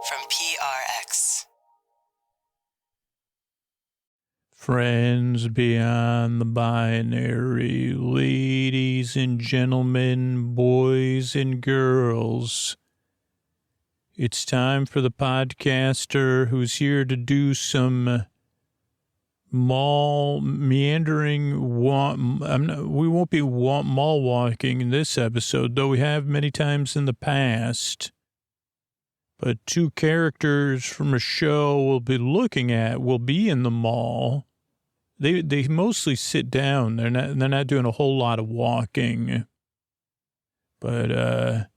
from PRX. Friends beyond the binary, ladies and gentlemen, boys and girls. It's time for the podcaster who's here to do some meandering. We won't be mall walking in this episode, though we have many times in the past. But two characters from a show we'll be looking at will be in the mall. They mostly sit down. They're not doing a whole lot of walking. But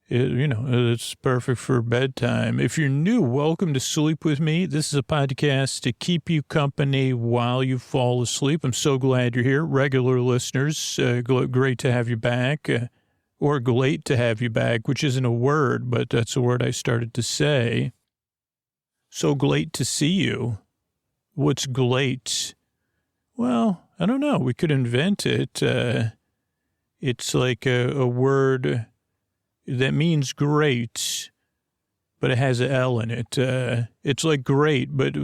it's perfect for bedtime. If you're new, welcome to Sleep With Me. This is a podcast to keep you company while you fall asleep. I'm so glad you're here. Regular listeners, great to have you back. Or glad to have you back, which isn't a word, but that's a word I started to say. So glad to see you. What's glad? Well, I don't know. We could invent it. It's like a word that means great, but it has an L in it. It's like great, but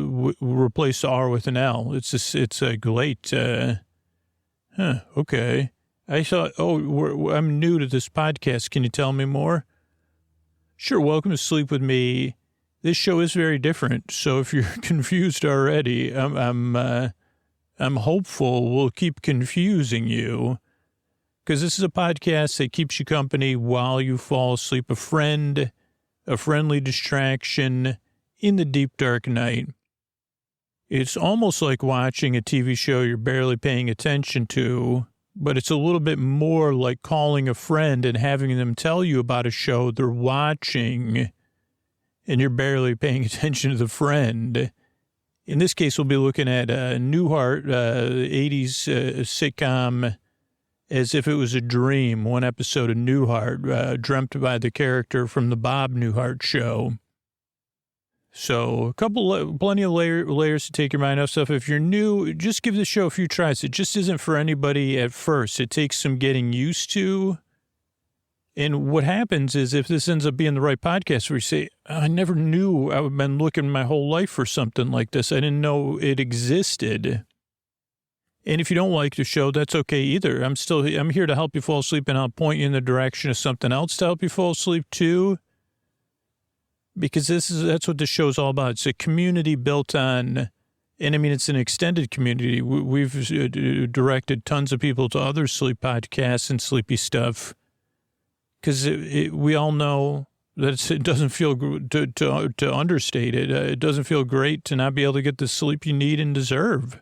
replace the R with an L. It's a great. Okay. I thought, I'm new to this podcast. Can you tell me more? Sure. Welcome to Sleep With Me. This show is very different. So if you're confused already, I'm hopeful we'll keep confusing you. Because this is a podcast that keeps you company while you fall asleep. A friend, a friendly distraction in the deep, dark night. It's almost like watching a TV show you're barely paying attention to, but it's a little bit more like calling a friend and having them tell you about a show they're watching, and you're barely paying attention to the friend. In this case, we'll be looking at Newhart, 80s sitcom, As If It Was a Dream, one episode of Newhart, dreamt by the character from the Bob Newhart Show. So plenty of layers to take your mind off stuff. If you're new, just give the show a few tries. It just isn't for anybody at first. It takes some getting used to. And what happens is if this ends up being the right podcast where you say, I never knew I've been looking my whole life for something like this. I didn't know it existed. And if you don't like the show, that's okay either. I'm here to help you fall asleep, and I'll point you in the direction of something else to help you fall asleep too. Because that's what the show's all about. It's a community built on, and I mean, it's an extended community. We've directed tons of people to other sleep podcasts and sleepy stuff. Because we all know that it doesn't feel to understate it. It doesn't feel great to not be able to get the sleep you need and deserve.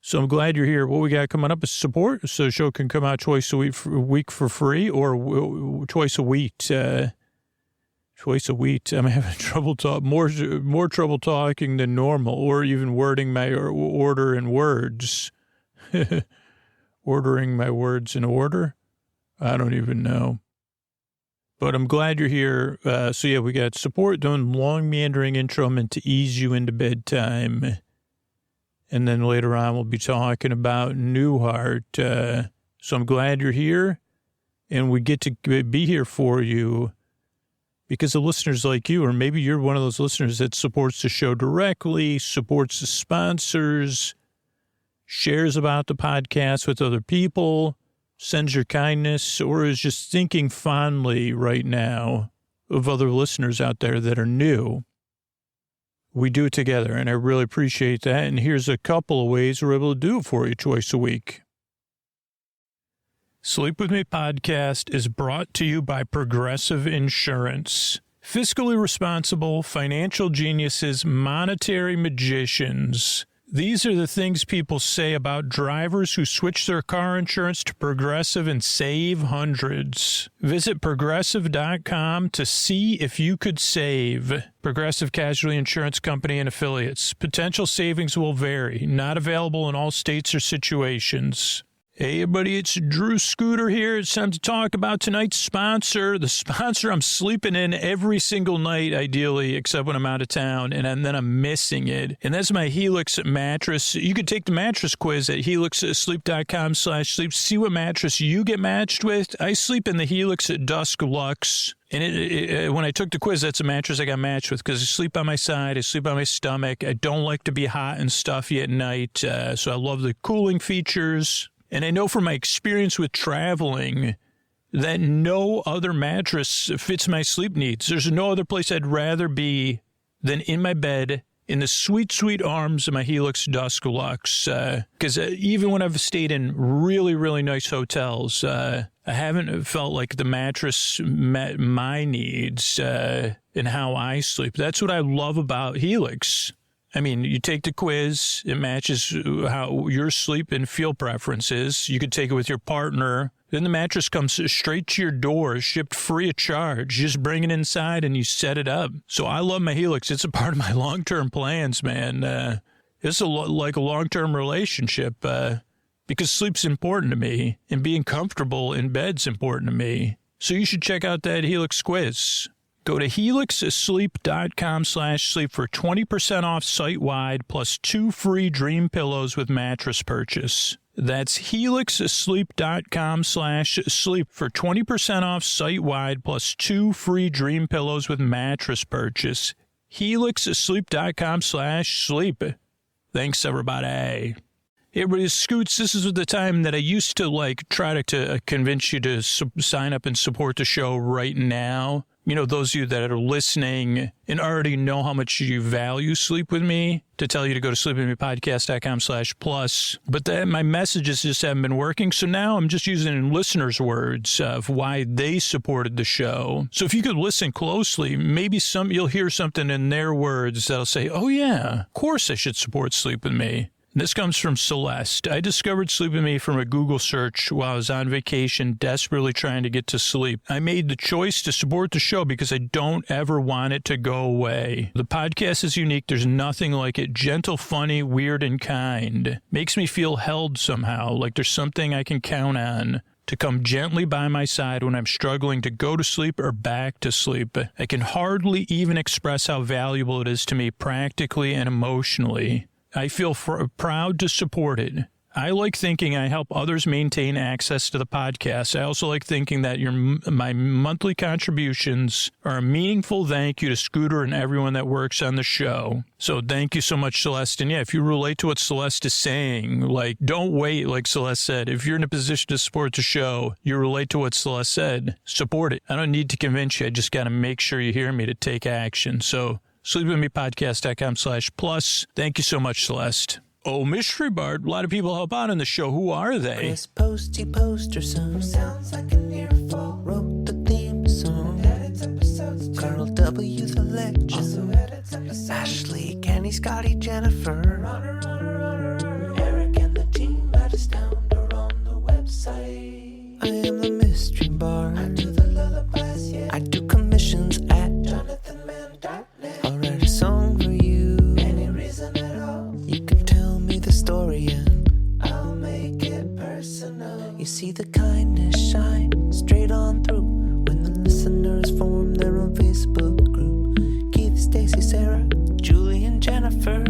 So I'm glad you're here. What we got coming up is support. So the show can come out twice a week for free, or twice a week. Twice a week. I'm having trouble more trouble talking than normal, or even wording my order in words. Ordering my words in order. I don't even know. But I'm glad you're here. So yeah, we got support, doing long meandering intro meant to ease you into bedtime. And then later on, we'll be talking about Newhart. So I'm glad you're here, and we get to be here for you because of listeners like you, or maybe you're one of those listeners that supports the show directly, supports the sponsors, shares about the podcast with other people, sends your kindness, or is just thinking fondly right now of other listeners out there that are new. We do it together, and I really appreciate that. And here's a couple of ways we're able to do it for you twice a week. Sleep With Me podcast is brought to you by Progressive Insurance. Fiscally responsible, financial geniuses, monetary magicians. These are the things people say about drivers who switch their car insurance to Progressive and save hundreds. Visit Progressive.com to see if you could save. Progressive Casualty Insurance Company and Affiliates. Potential savings will vary. Not available in all states or situations. Hey, everybody, it's Drew Scooter here. It's time to talk about tonight's sponsor. The sponsor I'm sleeping in every single night, ideally, except when I'm out of town, and then I'm missing it. And that's my Helix mattress. You can take the mattress quiz at helixsleep.com/sleep. See what mattress you get matched with. I sleep in the Helix Dusk Luxe. And when I took the quiz, that's a mattress I got matched with because I sleep on my side, I sleep on my stomach. I don't like to be hot and stuffy at night, so I love the cooling features. And I know from my experience with traveling that no other mattress fits my sleep needs. There's no other place I'd rather be than in my bed in the sweet, sweet arms of my Helix Dusk Luxe. Because even when I've stayed in really, really nice hotels, I haven't felt like the mattress met my needs and how I sleep. That's what I love about Helix. I mean, you take the quiz, it matches how your sleep and feel preferences. You could take it with your partner. Then the mattress comes straight to your door, shipped free of charge. You just bring it inside and you set it up. So I love my Helix. It's a part of my long-term plans, man. It's like a long-term relationship because sleep's important to me and being comfortable in bed's important to me. So you should check out that Helix quiz. Go to helixsleep.com/sleep for 20% off site-wide plus 2 free dream pillows with mattress purchase. That's helixsleep.com/sleep for 20% off site-wide plus 2 free dream pillows with mattress purchase. helixsleep.com/sleep. Thanks, everybody. Hey, everybody, Scoots, this is the time that I used to try to convince you to sign up and support the show right now. You know, those of you that are listening and already know how much you value Sleep With Me, to tell you to go to sleepwithmepodcast.com/plus. But my messages just haven't been working. So now I'm just using listeners' words of why they supported the show. So if you could listen closely, maybe you'll hear something in their words that'll say, oh, yeah, of course I should support Sleep With Me. This comes from Celeste. I discovered Sleep With Me from a Google search while I was on vacation, desperately trying to get to sleep. I made the choice to support the show because I don't ever want it to go away. The podcast is unique. There's nothing like it. Gentle, funny, weird, and kind. Makes me feel held somehow, like there's something I can count on to come gently by my side when I'm struggling to go to sleep or back to sleep. I can hardly even express how valuable it is to me practically and emotionally. I feel proud to support it. I like thinking I help others maintain access to the podcast. I also like thinking that my monthly contributions are a meaningful thank you to Scooter and everyone that works on the show. So thank you so much, Celeste. And yeah, if you relate to what Celeste is saying, don't wait, like Celeste said. If you're in a position to support the show, you relate to what Celeste said, support it. I don't need to convince you. I just got to make sure you hear me to take action. So sleepwithmepodcast.com/plus. Thank you so much, Celeste. Oh, Mystery Bard, a lot of people help out on the show. Who are they? Chris Posty Poster Son sounds like an earful. Wrote the theme song. Edits episodes too. Carl W. the Legend. Also edits episodes. Ashley, Kenny, Scotty, Jennifer. Runner. Eric and the team at Astound are on the website. I am the Mystery Bard. I do the lullabies, yeah. I do commissions at jonathanmann.net. I'll write a song for you. Any reason at all. You can tell me the story and I'll make it personal. You see the kindness shine straight on through when the listeners form their own Facebook group. Keith, Stacy, Sarah, Julie, and Jennifer.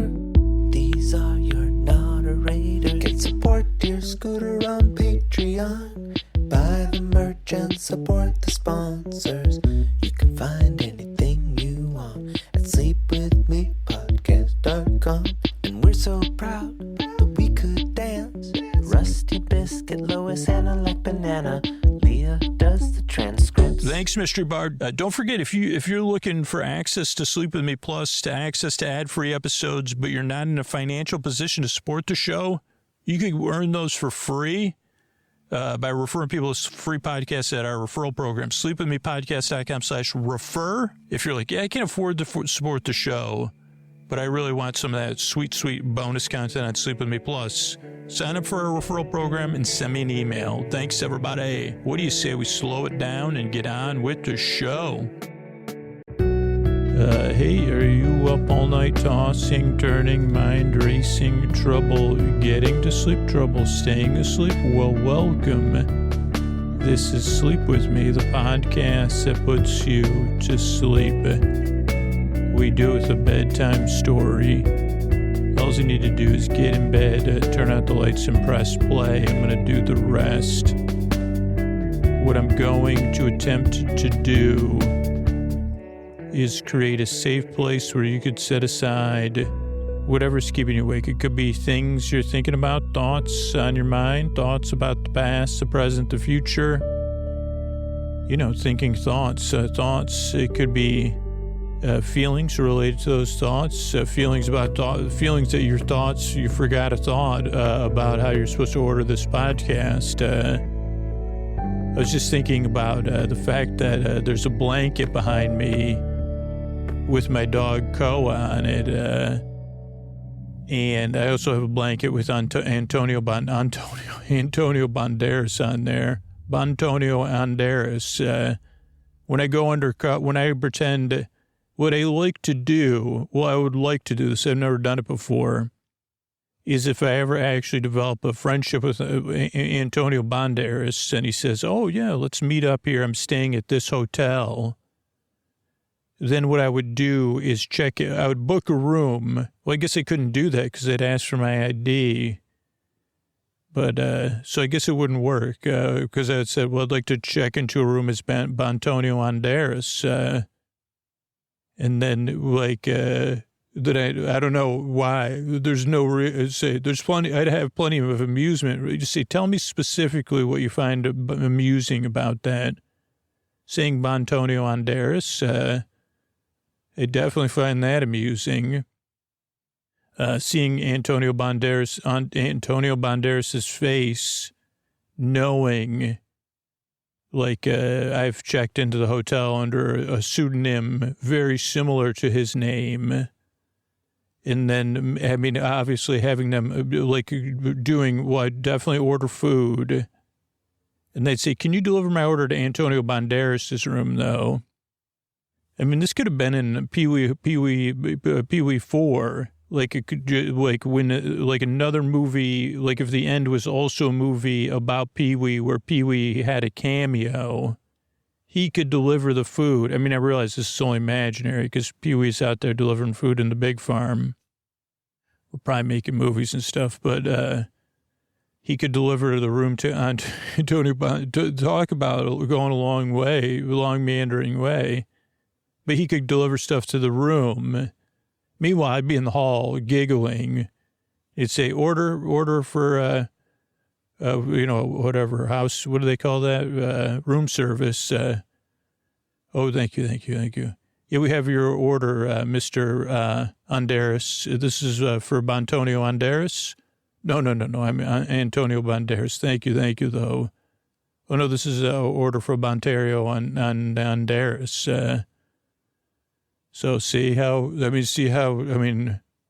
These are your moderators. Get support dear Scooter on Patreon. Buy the merch and support the sponsors. You can find anything you want at sleepwithmepodcast.com. And we're so proud that we could dance. Rusty Biscuit, Lois, Anna like banana. Leah does the transcripts. Thanks, Mystery Bard. Don't forget, if you're looking for access to Sleep With Me Plus, to access to ad-free episodes, but you're not in a financial position to support the show, you can earn those for free. By referring people to free podcasts at our referral program, sleepwithmepodcast.com/refer. If you're like, yeah, I can't afford to support the show, but I really want some of that sweet, sweet bonus content on Sleep With Me Plus, sign up for our referral program and send me an email. Thanks, everybody. What do you say we slow it down and get on with the show? Hey, are you up all night tossing, turning, mind racing, trouble getting to sleep, trouble staying asleep? Well, welcome. This is Sleep With Me, the podcast that puts you to sleep. We do it with a bedtime story. All you need to do is get in bed, turn out the lights and press play. I'm going to do the rest. What I'm going to attempt to do is create a safe place where you could set aside whatever's keeping you awake. It could be things you're thinking about, thoughts on your mind, thoughts about the past, the present, the future. You know, thinking thoughts. It could be feelings related to those thoughts, feelings that your thoughts, you forgot a thought about how you're supposed to order this podcast. I was just thinking about the fact that there's a blanket behind me with my dog Koa on it, and I also have a blanket with Antonio Banderas on there. Bantonio Banderas. When I go undercut, when I pretend, what I like to do, well, I would like to do this, I've never done it before, is if I ever actually develop a friendship with Antonio Banderas, and he says, oh, yeah, let's meet up here. I'm staying at this hotel. Then what I would do is I would book a room. Well, I guess I couldn't do that because they'd ask for my ID. But, so I guess it wouldn't work because I said, well, I'd like to check into a room as Bantonio Banderas. And then, like, that I don't know why. There's no, there's plenty, I'd have plenty of amusement. You just say, tell me specifically what you find amusing about that. Saying Bantonio Banderas, I definitely find that amusing. Seeing Antonio Banderas' face, knowing, like, I've checked into the hotel under a pseudonym very similar to his name. And then, I mean, obviously having them, like, doing, well, I'd definitely order food. And they'd say, can you deliver my order to Antonio Banderas' room, though? I mean, this could have been in Pee-wee 4. Like, it could, like, when, like, another movie, like, if the end was also a movie about Pee-wee where Pee-wee had a cameo, he could deliver the food. I mean, I realize this is only imaginary because Pee-wee's out there delivering food in the big farm. We're probably making movies and stuff, but he could deliver the room to Antonio, to talk about going a long meandering way. But he could deliver stuff to the room. Meanwhile, I'd be in the hall giggling. He'd say, order for, whatever, house, what do they call that? Room service. Oh, thank you. Yeah, we have your order, Mr. Banderas. This is for Bantonio Banderas. No, I'm Antonio Banderas. Thank you, though. Oh, no, this is an order for Bantonio Banderas. So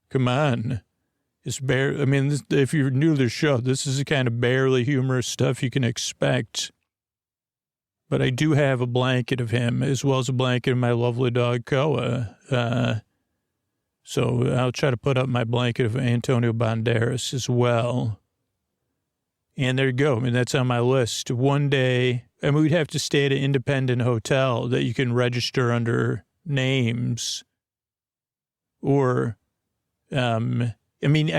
come on. It's if you're new to the show, this is the kind of barely humorous stuff you can expect. But I do have a blanket of him as well as a blanket of my lovely dog, Koa. So I'll try to put up my blanket of Antonio Banderas as well. And there you go. I mean, that's on my list. One day, we'd have to stay at an independent hotel that you can register under names, or, I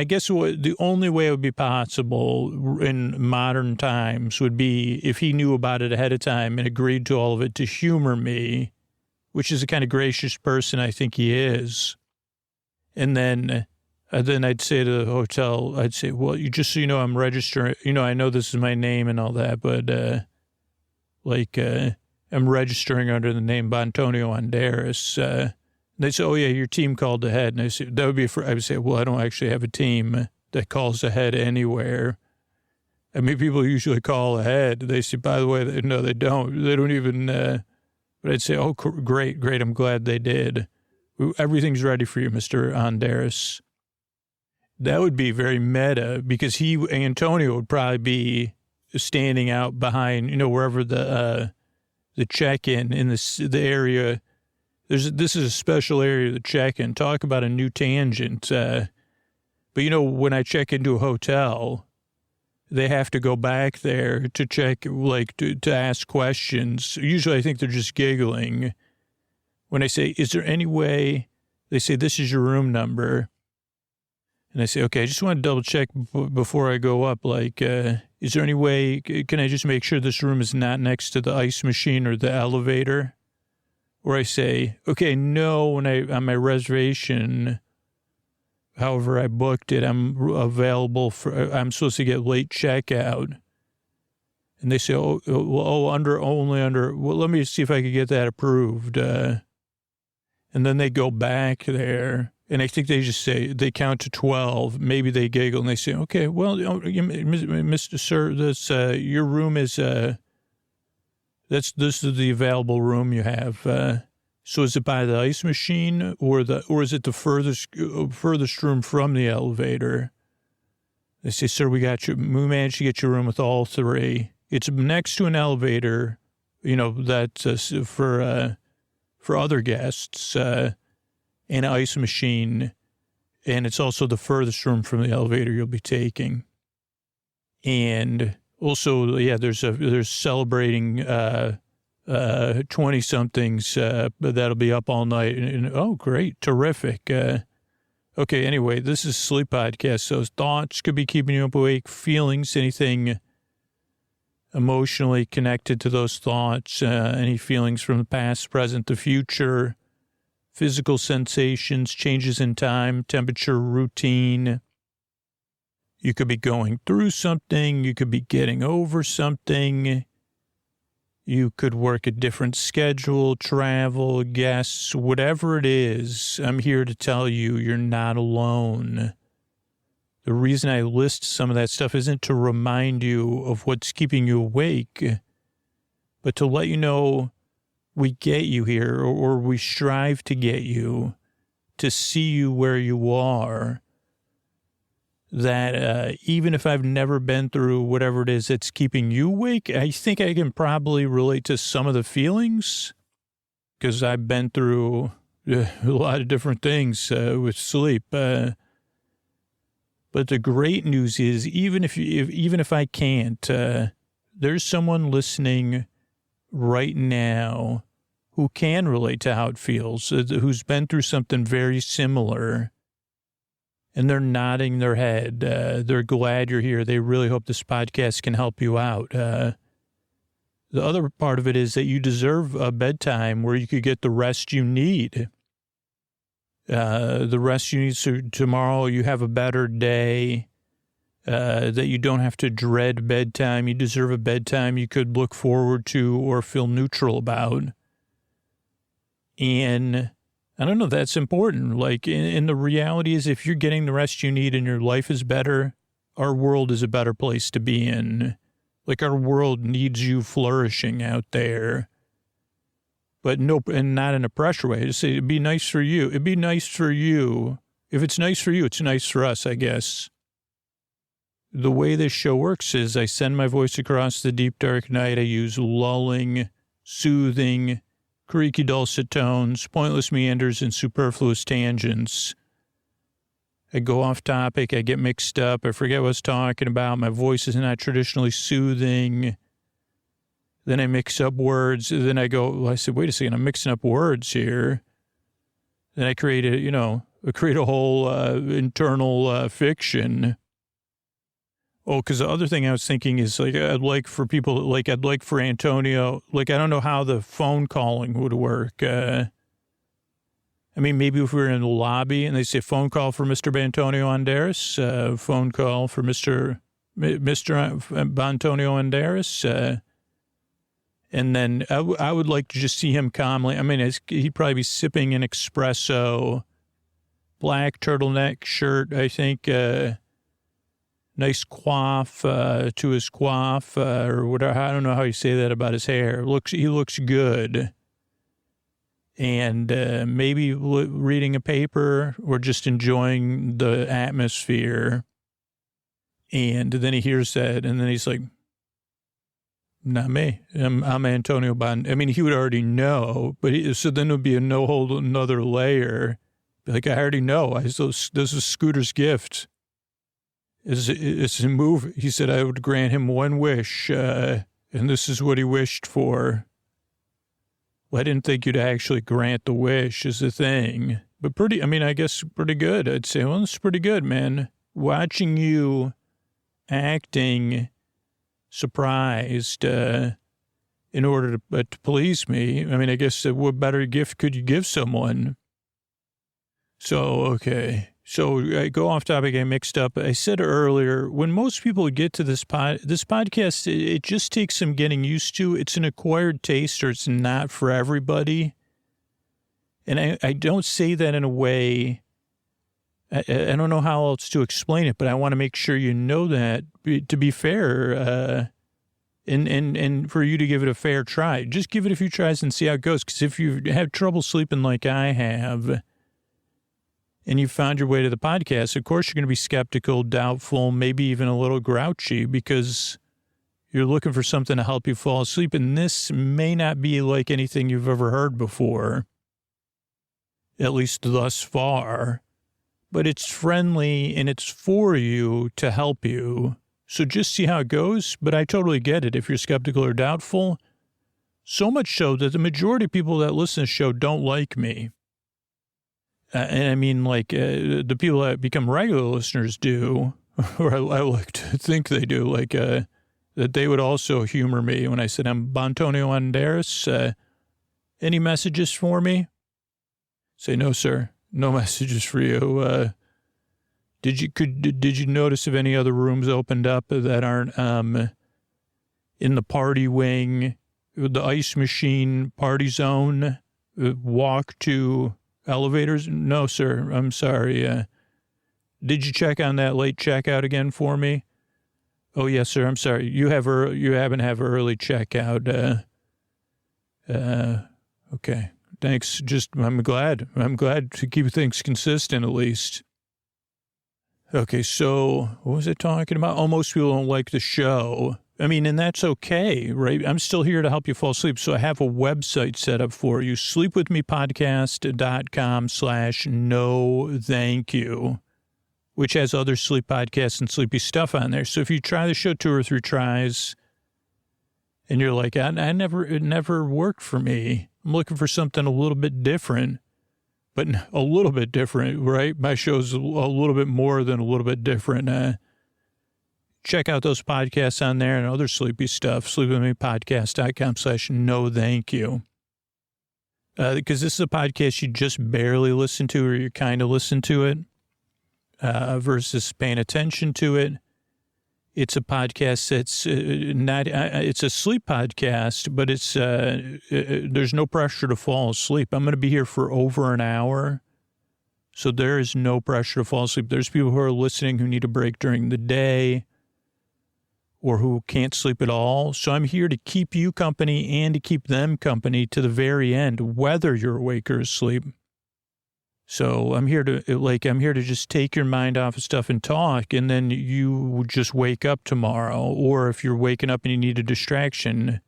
guess the only way it would be possible in modern times would be if he knew about it ahead of time and agreed to all of it to humor me, which is a kind of gracious person I think he is. And then I'd say to the hotel, well, you just so you know, I'm registering, I know this is my name and all that, but, I'm registering under the name Bantonio Banderas. They say, oh, yeah, your team called ahead. And I say, I would say, well, I don't actually have a team that calls ahead anywhere. I mean, people usually call ahead. They say, by the way, no, they don't. They don't even, but I'd say, oh, great. I'm glad they did. Everything's ready for you, Mr. Banderas. That would be very meta because Antonio would probably be standing out behind, wherever the check-in in the area This is a special area to check in. Talk about a new tangent. But, when I check into a hotel, they have to go back there to check, to ask questions. Usually I think they're just giggling. When I say, is there any way, they say, this is your room number. And I say, okay, I just want to double check before I go up. Is there any way, can I just make sure this room is not next to the ice machine or the elevator? Or I say, okay, no, on my reservation, however I booked it, I'm supposed to get late checkout. And they say, well, let me see if I could get that approved. And then they go back there. And I think they just say, they count to 12. Maybe they giggle and they say, okay, well, Mr. Sir, your room is, this is the available room you have. So is it by the ice machine or is it the furthest room from the elevator? They say, sir, we managed to get your room with all three. It's next to an elevator, that's for other guests, and an ice machine, and it's also the furthest room from the elevator you'll be taking. And also, there's celebrating 20-somethings that'll be up all night. And oh, great, terrific. Okay, anyway, this is a sleep podcast, so thoughts could be keeping you up awake, feelings, anything emotionally connected to those thoughts, any feelings from the past, present, the future, physical sensations, changes in time, temperature, routine. You could be going through something. You could be getting over something. You could work a different schedule, travel, guests, whatever it is. I'm here to tell you you're not alone. The reason I list some of that stuff isn't to remind you of what's keeping you awake, but to let you know we get you here, or we strive to get you, to see you where you are. That even if I've never been through whatever it is that's keeping you awake, I think I can probably relate to some of the feelings because I've been through a lot of different things with sleep. But the great news is, even if I can't, there's someone listening right now who can relate to how it feels, who's been through something very similar, and they're nodding their head. They're glad you're here. They really hope this podcast can help you out. The other part of it is that you deserve a bedtime where you could get the rest you need. The rest you need so tomorrow you have a better day, that you don't have to dread bedtime. You deserve a bedtime you could look forward to or feel neutral about. And I don't know, that's important. And the reality is, if you're getting the rest you need and your life is better, our world is a better place to be in. Our world needs you flourishing out there. But and not in a pressure way. Just say, it'd be nice for you. It'd be nice for you. If it's nice for you, it's nice for us, I guess. The way this show works is I send my voice across the deep, dark night. I use lulling, soothing, creaky dulcet tones, pointless meanders, and superfluous tangents. I go off topic. I get mixed up. I forget what I was talking about. My voice is not traditionally soothing. Then I mix up words. Then I said, wait a second, I'm mixing up words here. Then I create a whole internal fiction. Oh, because the other thing I was thinking is, I'd like for Antonio, I don't know how the phone calling would work. Maybe if we were in the lobby and they say phone call for Mr. Antonio Banderas, phone call for Mr. Antonio Banderas, and then I would like to just see him calmly. He'd probably be sipping an espresso, black turtleneck shirt, I think, nice coif to his coif, or whatever. I don't know how you say that about his hair. He looks good. And maybe reading a paper or just enjoying the atmosphere. And then he hears that, and then he's like, Not me. I'm Antonio Bond. I mean, he would already know, but so then it would be a whole another layer. Like, I already know. This is Scooter's gift. It's a move. He said I would grant him one wish, and this is what he wished for. Well, I didn't think you'd actually grant the wish is the thing. But I guess pretty good. I'd say, well, it's pretty good, man. Watching you acting surprised in order to please me. I mean, I guess what better gift could you give someone? So, okay. So I go off topic, I mixed up. I said earlier, when most people get to this podcast, it just takes some getting used to. It's an acquired taste, or it's not for everybody. And I don't say that in a way, I don't know how else to explain it, but I want to make sure you know that, to be fair, and for you to give it a fair try. Just give it a few tries and see how it goes. Because if you have trouble sleeping like I have, and you found your way to the podcast, of course you're going to be skeptical, doubtful, maybe even a little grouchy, because you're looking for something to help you fall asleep. And this may not be like anything you've ever heard before, at least thus far. But it's friendly and it's for you to help you. So just see how it goes. But I totally get it if you're skeptical or doubtful. So much so that the majority of people that listen to the show don't like me. And I mean, like, the people that become regular listeners do, or I like to think they do, like, that they would also humor me when I said, I'm Bontonio Banderas. Any messages for me? Say, no, sir. No messages for you. Did you notice if any other rooms opened up that aren't in the party wing, the ice machine party zone, walk to elevators? No, sir. I'm sorry. Did you check on that late checkout again for me? Oh, yes, sir. I'm sorry. You happen to have early checkout. Okay. Thanks. I'm glad to keep things consistent at least. Okay. So what was I talking about? Oh, most people don't like the show. I mean, and that's okay, right? I'm still here to help you fall asleep. So I have a website set up for you, sleepwithmepodcast.com/no thank you, which has other sleep podcasts and sleepy stuff on there. So if you try the show 2 or 3 tries and you're like, it never worked for me. I'm looking for something a little bit different, but a little bit different, right? My show's a little bit more than a little bit different. Check out those podcasts on there and other sleepy stuff. Sleepwithmepodcast.com/no thank you. Because this is a podcast you just barely listen to, or you kind of listen to it, versus paying attention to it. It's a podcast that's it's a sleep podcast, but it's there's no pressure to fall asleep. I'm going to be here for over an hour, so there is no pressure to fall asleep. There's people who are listening who need a break during the day or who can't sleep at all. So I'm here to keep you company and to keep them company to the very end, whether you're awake or asleep. So I'm here to just take your mind off of stuff and talk, and then you just wake up tomorrow. Or if you're waking up and you need a distraction,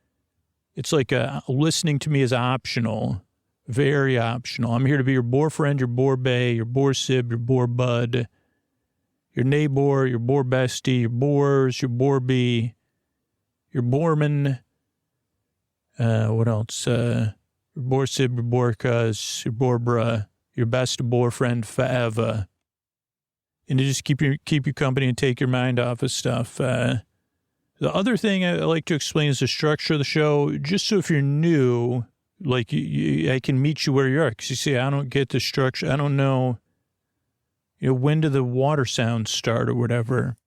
it's like listening to me is optional, very optional. I'm here to be your boyfriend, your boy-bae, your boy-sib, your boy-bud, your neighbor, your boy-bestie, your boars, your boy-bee, your boorman, what else? Your boy-sib, your boy-cuz, your boy-bruh, your best boyfriend forever. And to just keep you company and take your mind off of stuff. The other thing I like to explain is the structure of the show, just so if you're new, like I can meet you where you are. Because you see, I don't get the structure. I don't know, when do the water sounds start or whatever,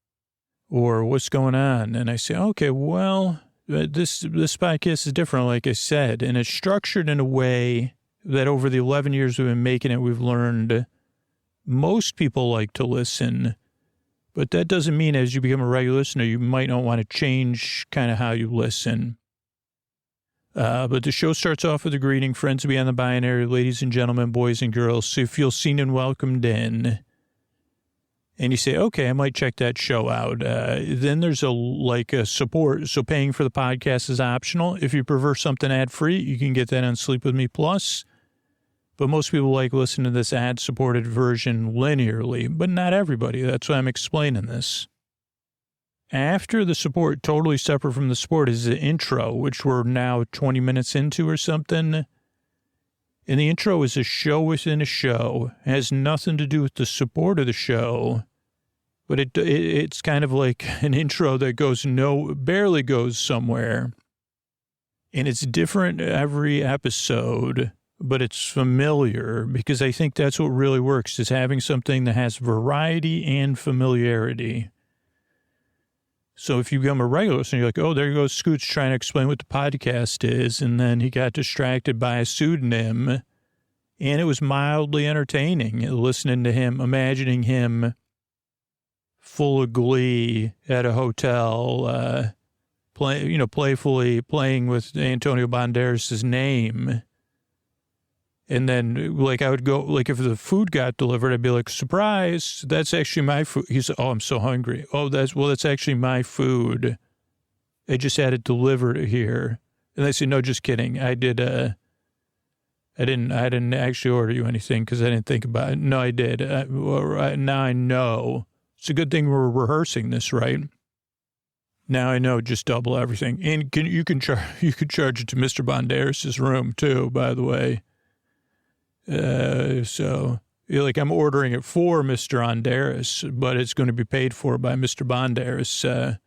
or what's going on. And I say, okay, well, this podcast is different, like I said, and it's structured in a way that over the 11 years we've been making it, we've learned most people like to listen, but that doesn't mean as you become a regular listener, you might not want to change kind of how you listen. But the show starts off with a greeting, friends beyond the binary, ladies and gentlemen, boys and girls, so you feel seen and welcomed in. and you say, okay, I might check that show out. Then there's a support. So paying for the podcast is optional. If you prefer something ad-free, you can get that on Sleep With Me Plus. But most people like listening to this ad-supported version linearly, but not everybody. That's why I'm explaining this. After the support, totally separate from the support, is the intro, which we're now 20 minutes into or something. And the intro is a show within a show. It has nothing to do with the support of the show. But it's kind of like an intro that barely goes somewhere. And it's different every episode, but it's familiar because I think that's what really works, is having something that has variety and familiarity. So if you become a regular listener, you're like, oh, there goes Scoots trying to explain what the podcast is. And then he got distracted by a pseudonym. And it was mildly entertaining listening to him, imagining him full of glee at a hotel, playfully playing with Antonio Banderas' name. And then, like, I would go, like, if the food got delivered, I'd be like, surprise, that's actually my food. He's like, oh, I'm so hungry. Oh, that's actually my food. I just had it delivered here. And they say, no, just kidding. I didn't actually order you anything because I didn't think about it. No, I did. Now I know. It's a good thing we're rehearsing this, right? Now I know, just double everything. And you can charge it to Mr. Banderas' room too, by the way. So you're like, I'm ordering it for Mr. Banderas, but it's going to be paid for by Mr. Banderas.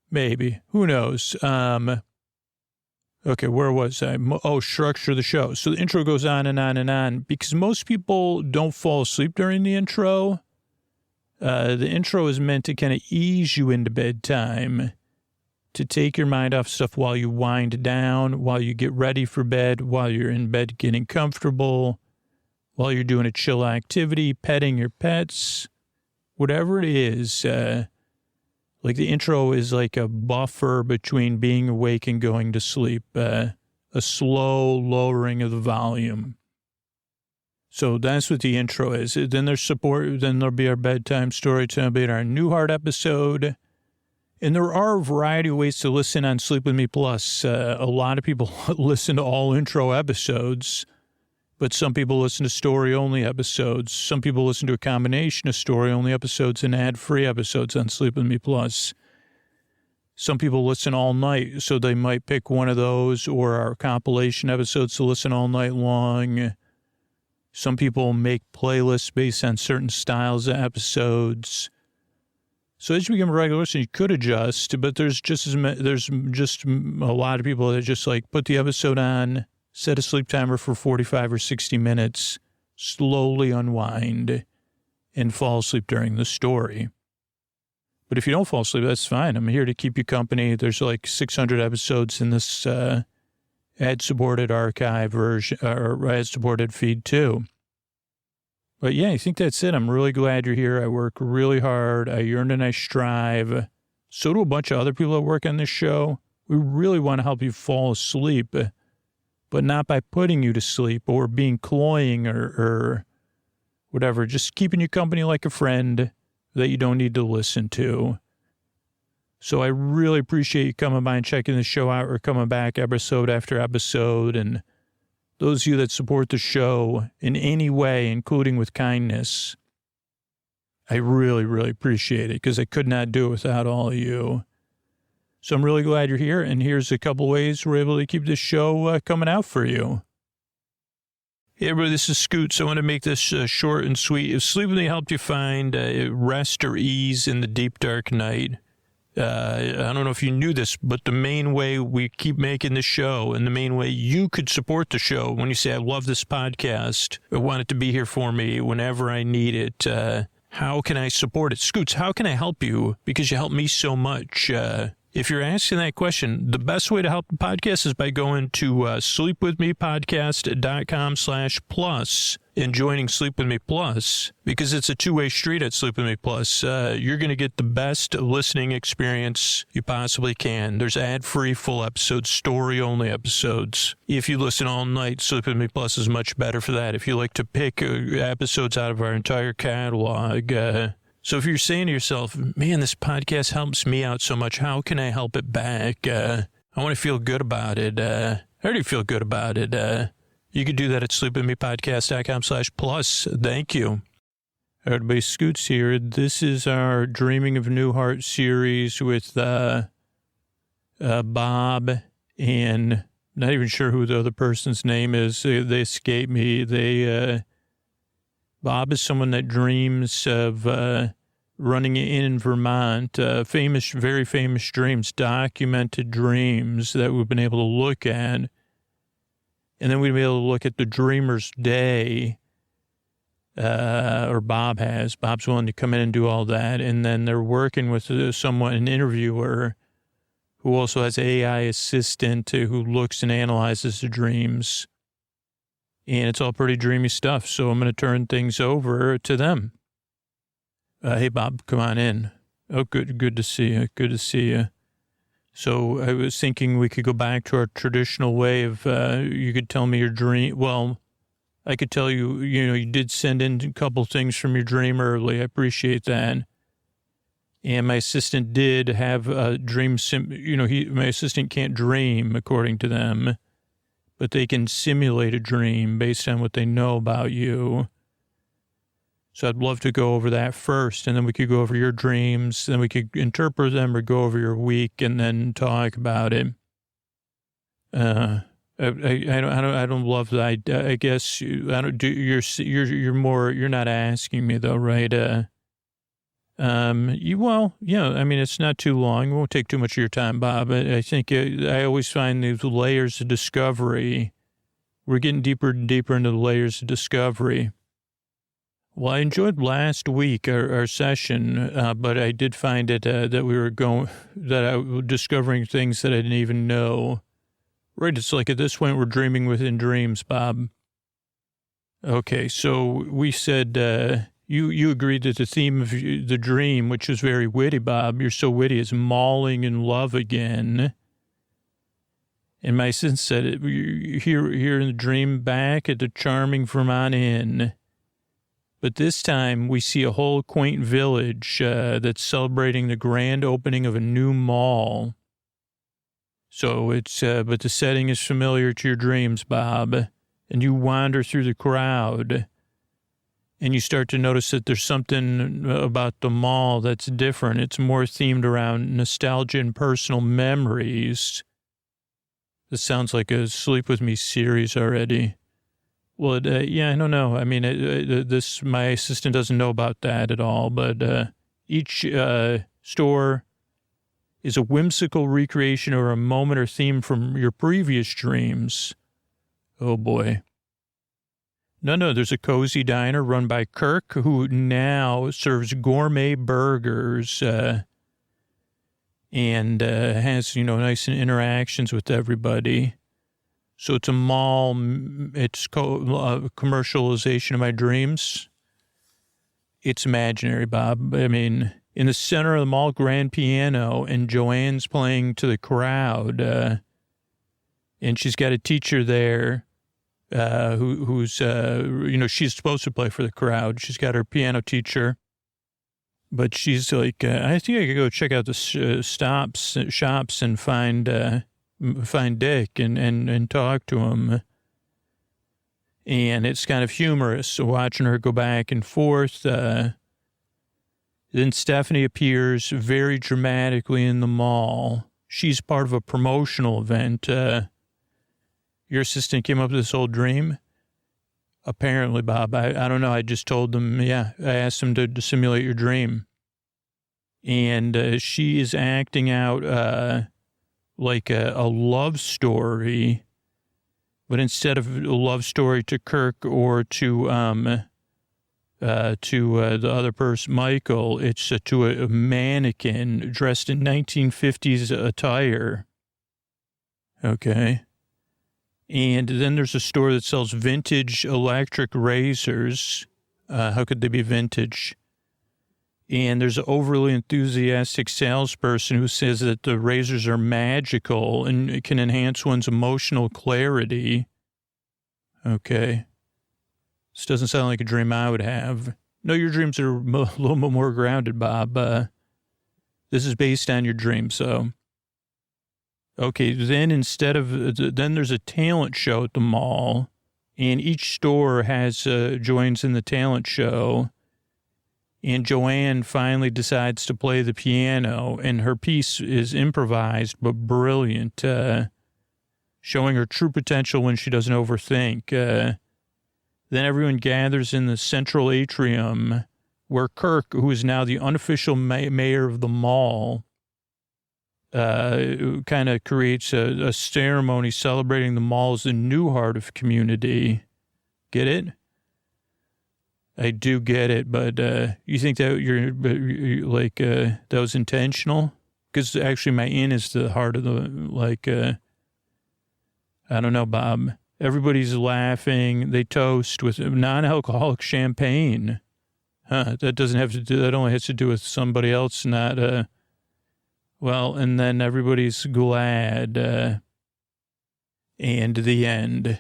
Maybe, who knows? Okay, where was I? Structure the show. So the intro goes on and on and on because most people don't fall asleep during the intro. The intro is meant to kind of ease you into bedtime, to take your mind off stuff while you wind down, while you get ready for bed, while you're in bed getting comfortable, while you're doing a chill activity, petting your pets, whatever it is. Like the intro is like a buffer between being awake and going to sleep, a slow lowering of the volume. So that's what the intro is. Then there's support. Then there'll be our bedtime story. There'll be our Newhart episode. And there are a variety of ways to listen on Sleep With Me Plus. A lot of people listen to all intro episodes, but some people listen to story-only episodes. Some people listen to a combination of story-only episodes and ad-free episodes on Sleep With Me Plus. Some people listen all night, so they might pick one of those or our compilation episodes to listen all night long. Some people make playlists based on certain styles of episodes. So as you become a regular listener, you could adjust, but there's just a lot of people that just like put the episode on, set a sleep timer for 45 or 60 minutes, slowly unwind, and fall asleep during the story. But if you don't fall asleep, that's fine. I'm here to keep you company. There's like 600 episodes in this ad-supported archive version, or ad-supported feed too. But yeah, I think that's it. I'm really glad you're here. I work really hard. I yearn and I strive. So do a bunch of other people that work on this show. We really want to help you fall asleep, but not by putting you to sleep or being cloying or whatever. Just keeping you company like a friend that you don't need to listen to. So I really appreciate you coming by and checking the show out or coming back episode after episode. And those of you that support the show in any way, including with kindness, I really, really appreciate it because I could not do it without all of you. So I'm really glad you're here. And here's a couple ways we're able to keep this show coming out for you. Hey, everybody, this is Scoots. I want to make this short and sweet. If Sleep With Me helped you find rest or ease in the deep, dark night, I don't know if you knew this, but the main way we keep making the show and the main way you could support the show when you say, I love this podcast, I want it to be here for me whenever I need it, how can I support it? Scoots, how can I help you? Because you help me so much. If you're asking that question, the best way to help the podcast is by going to sleepwithmepodcast.com/plus in joining Sleep With Me Plus, because it's a two-way street at Sleep With Me Plus. You're going to get the best listening experience you possibly can. There's ad-free full episodes, story-only episodes. If you listen all night, Sleep With Me Plus is much better for that. If you like to pick episodes out of our entire catalog, so if you're saying to yourself, man, this podcast helps me out so much, how can I help it back? I want to feel good about it. I already feel good about it. You could do that at sleepwithmepodcast.com/plus. Thank you. Everybody, Scoots here. This is our Dreaming of Newhart series with Bob, and not even sure who the other person's name is. They escape me. Bob is someone that dreams of running in Vermont. Very famous dreams, documented dreams that we've been able to look at. And then we'd be able to look at the Dreamer's Day, or Bob has. Bob's willing to come in and do all that. And then they're working with an interviewer who also has AI assistant who looks and analyzes the dreams. And it's all pretty dreamy stuff. So I'm going to turn things over to them. Hey, Bob, come on in. Oh, good to see you. Good to see you. So I was thinking we could go back to our traditional way of, you could tell me your dream. Well, I could tell you, you did send in a couple things from your dream early. I appreciate that. And my assistant did have a dream. My assistant can't dream according to them, but they can simulate a dream based on what they know about you. So I'd love to go over that first, and then we could go over your dreams, then we could interpret them or go over your week and then talk about it. I don't love that. I guess I don't do. You're not asking me though, right? I mean, it's not too long. It won't take too much of your time, Bob. I think I always find these layers of discovery. We're getting deeper and deeper into the layers of discovery. Well, I enjoyed last week, our session, but I did find it that I was discovering things that I didn't even know. Right, it's like at this point we're dreaming within dreams, Bob. Okay, so we said you agreed that the theme of the dream, which was very witty, Bob, you're so witty, is mauling in love again. And my assistant said, here in the dream back at the charming Vermont Inn. But this time we see a whole quaint village that's celebrating the grand opening of a new mall. So but the setting is familiar to your dreams, Bob. And you wander through the crowd and you start to notice that there's something about the mall that's different. It's more themed around nostalgia and personal memories. This sounds like a Sleep With Me series already. Well, I don't know. I mean, my assistant doesn't know about that at all, but each store is a whimsical recreation or a moment or theme from your previous dreams. Oh, boy. No, there's a cozy diner run by Kirk, who now serves gourmet burgers and has, nice interactions with everybody. So it's a mall, it's commercialization of my dreams. It's imaginary, Bob. I mean, in the center of the mall, grand piano, and Joanne's playing to the crowd. And she's got a teacher there who's she's supposed to play for the crowd. She's got her piano teacher. But she's like, I think I could go check out the shops and find Dick and talk to him. And it's kind of humorous watching her go back and forth. Then Stephanie appears very dramatically in the mall. She's part of a promotional event. Your assistant came up with this whole dream? Apparently, Bob. I don't know. I just told them, I asked them to simulate your dream. And she is acting out like a love story, but instead of a love story to Kirk or to the other person, Michael, it's to a mannequin dressed in 1950s attire. Okay. And then there's a store that sells vintage electric razors. How could they be vintage? And there's an overly enthusiastic salesperson who says that the razors are magical and it can enhance one's emotional clarity. Okay. This doesn't sound like a dream I would have. No, your dreams are a little bit more grounded, Bob. This is based on your dream, so. Okay, then then there's a talent show at the mall, and each store has joins in the talent show. And Joanne finally decides to play the piano, and her piece is improvised but brilliant, showing her true potential when she doesn't overthink. Then everyone gathers in the central atrium where Kirk, who is now the unofficial mayor of the mall, kind of creates a ceremony celebrating the mall as the Newhart of community. Get it? I do get it, but you think that that was intentional? Because actually my in is the heart of the, I don't know, Bob. Everybody's laughing. They toast with non-alcoholic champagne. Huh, that only has to do with somebody else, not, and then everybody's glad, and the end.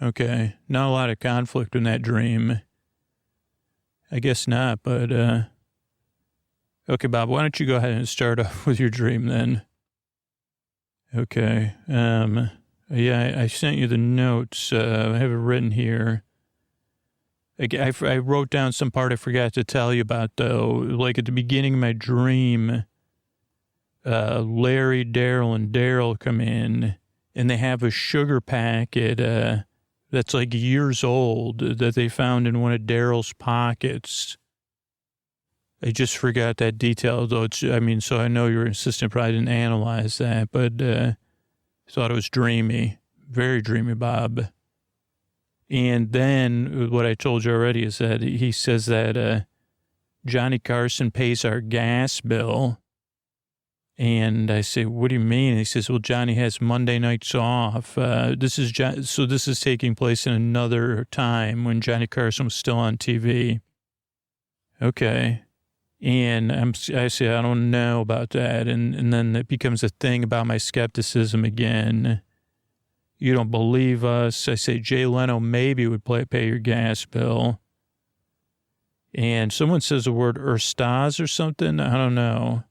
Okay. Not a lot of conflict in that dream. I guess not, but, okay, Bob, why don't you go ahead and start off with your dream then? Okay. Yeah, I sent you the notes. I have it written here. I wrote down some part I forgot to tell you about, though. Like at the beginning of my dream, Larry, Daryl, and Daryl come in, and they have a sugar packet that's like years old that they found in one of Daryl's pockets. I just forgot that detail, though. So I know your assistant probably didn't analyze that, but thought it was dreamy. Very dreamy, Bob. And then what I told you already is that he says that Johnny Carson pays our gas bill. And I say, what do you mean? And he says, well, Johnny has Monday nights off. This is taking place in another time when Johnny Carson was still on TV. Okay. And I say, I don't know about that. And then it becomes a thing about my skepticism again. You don't believe us. I say, Jay Leno maybe would pay your gas bill. And someone says the word Erstas or something. I don't know.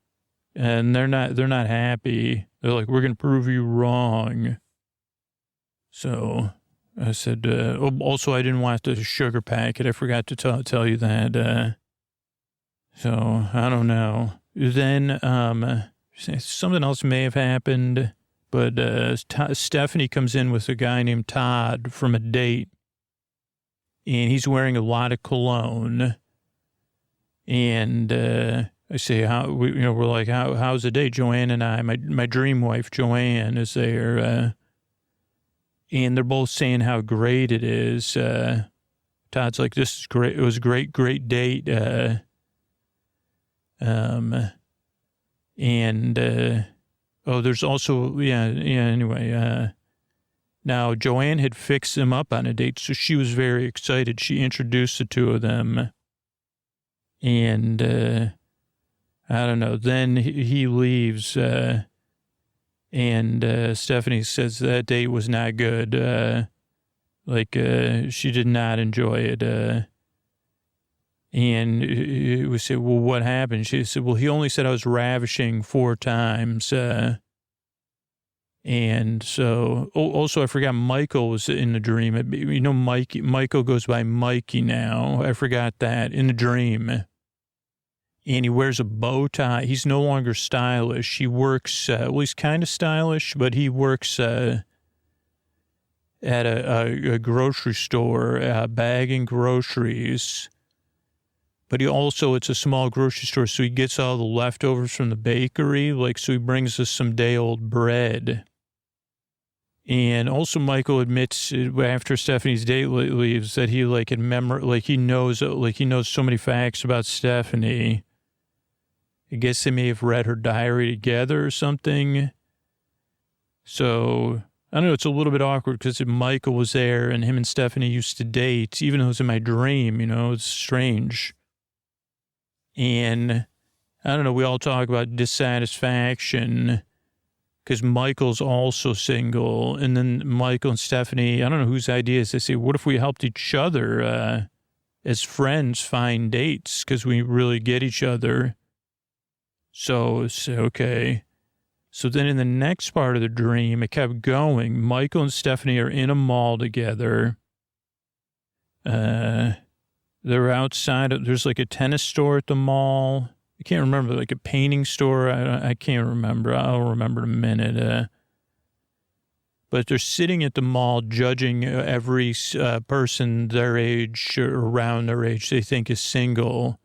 And they're not happy. They're like, we're going to prove you wrong. So I said, also, I didn't want the sugar packet. I forgot to tell you that. So I don't know. Then something else may have happened, but Stephanie comes in with a guy named Todd from a date, and he's wearing a lot of cologne. And I say, we're like, how's the date? Joanne and I, my dream wife Joanne is there, and they're both saying how great it is. Todd's like, this is great. It was a great date. There's also, anyway, now Joanne had fixed them up on a date, so she was very excited. She introduced the two of them, and, I don't know, then he leaves, and Stephanie says that date was not good. She did not enjoy it, and we said, well, what happened? She said, well, he only said I was ravishing 4 times. And so, also, I forgot Michael was in the dream. Michael goes by Mikey now. I forgot that in the dream. And he wears a bow tie. He's no longer stylish. He works, he's kind of stylish, but he works at a grocery store, bagging groceries. But it's a small grocery store, so he gets all the leftovers from the bakery. So he brings us some day-old bread. And also Michael admits after Stephanie's date leaves that he he knows so many facts about Stephanie. I guess they may have read her diary together or something. So I don't know, it's a little bit awkward because Michael was there and him and Stephanie used to date, even though it was in my dream, it's strange. And I don't know, we all talk about dissatisfaction because Michael's also single. And then Michael and Stephanie, I don't know whose idea is. They say, what if we helped each other as friends find dates because we really get each other? So it's okay. So then in the next part of the dream, it kept going. Michael and Stephanie are in a mall together. They're outside. There's like a tennis store at the mall. I can't remember, like a painting store. I can't remember. I'll remember in a minute. But they're sitting at the mall judging every person their age or around their age they think is single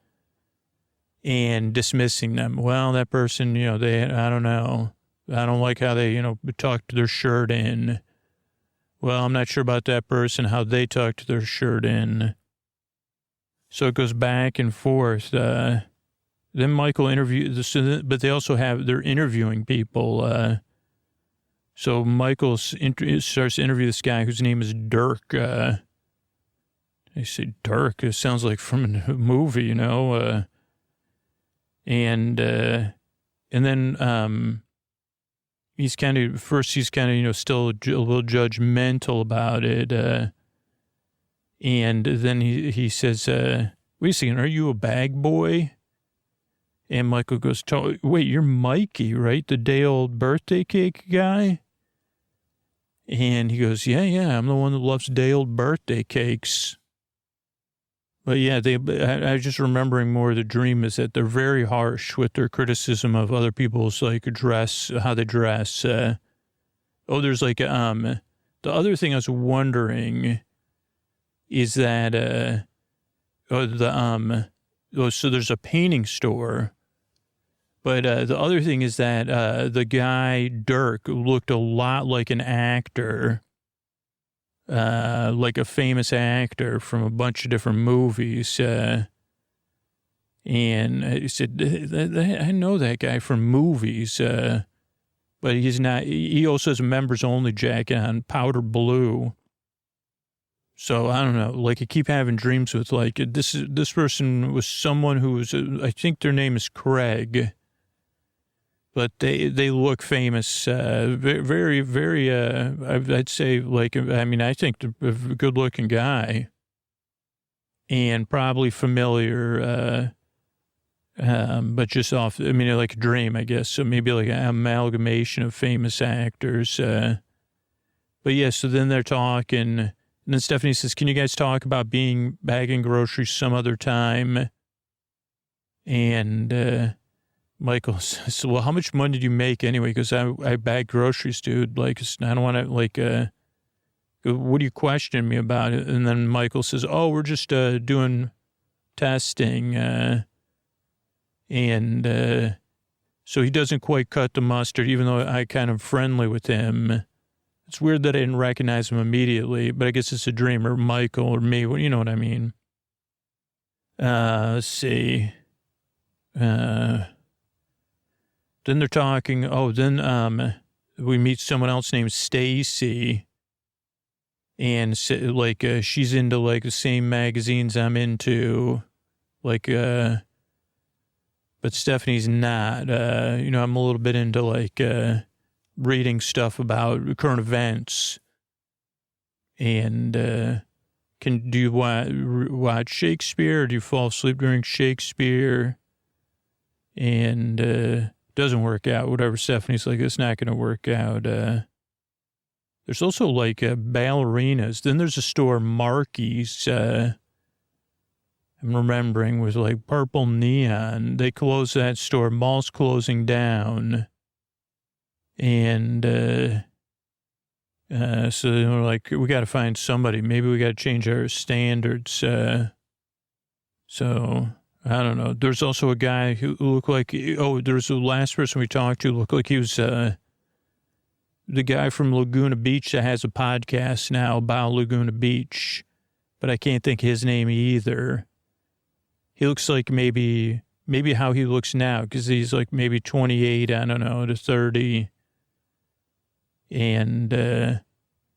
and dismissing them. Well, that person, I don't know. I don't like how they, talk to their shirt in. Well, I'm not sure about that person, how they talk to their shirt in. So it goes back and forth. Then Michael interviews, but they also they're interviewing people. So Michael starts to interview this guy whose name is Dirk. They say Dirk. It sounds like from a movie, And then he's kind of still a little judgmental about it. And then he says, wait a second, are you a bag boy? And Michael goes, wait, you're Mikey, right? The day-old birthday cake guy? And he goes, yeah, I'm the one that loves day-old birthday cakes. But yeah, I was just remembering more of the dream is that they're very harsh with their criticism of other people's dress, how they dress. There's the other thing I was wondering is that, so there's a painting store. But the other thing is that the guy, Dirk, looked a lot like an actor, like a famous actor from a bunch of different movies. And he said, I know that guy from movies, but he's not. He also has a members-only jacket on, powder blue. So I don't know, I keep having dreams with this person was someone who was, I think their name is Craig. But they look famous, very, very, I'd say, I think they're a good-looking guy. And probably familiar, but just off, like a dream, I guess. So maybe like an amalgamation of famous actors. But yeah, so then they're talking. And then Stephanie says, can you guys talk about bagging groceries some other time? And Michael says, well, how much money did you make anyway? Because I bag groceries, dude. I don't want to, what are you questioning me about it? And then Michael says, oh, we're just doing testing. And so he doesn't quite cut the mustard, even though I kind of friendly with him. It's weird that I didn't recognize him immediately, but I guess it's a dream, or Michael, or me. You know what I mean? Let's see. Then they're talking. Then we meet someone else named Stacy, and she's into the same magazines I'm into, but Stephanie's not. I'm a little bit into reading stuff about current events. And do you watch Shakespeare, or do you fall asleep during Shakespeare? And doesn't work out. Whatever. Stephanie's it's not going to work out. There's also ballerinas. Then there's a store, Marky's. I'm remembering with purple neon. They closed that store. Mall's closing down. And so we're we got to find somebody. Maybe we got to change our standards. So I don't know. There's also a guy who looked there's the last person we talked to looked like he was the guy from Laguna Beach that has a podcast now about Laguna Beach, but I can't think his name either. He looks like maybe how he looks now, because he's maybe 28, I don't know, to 30. And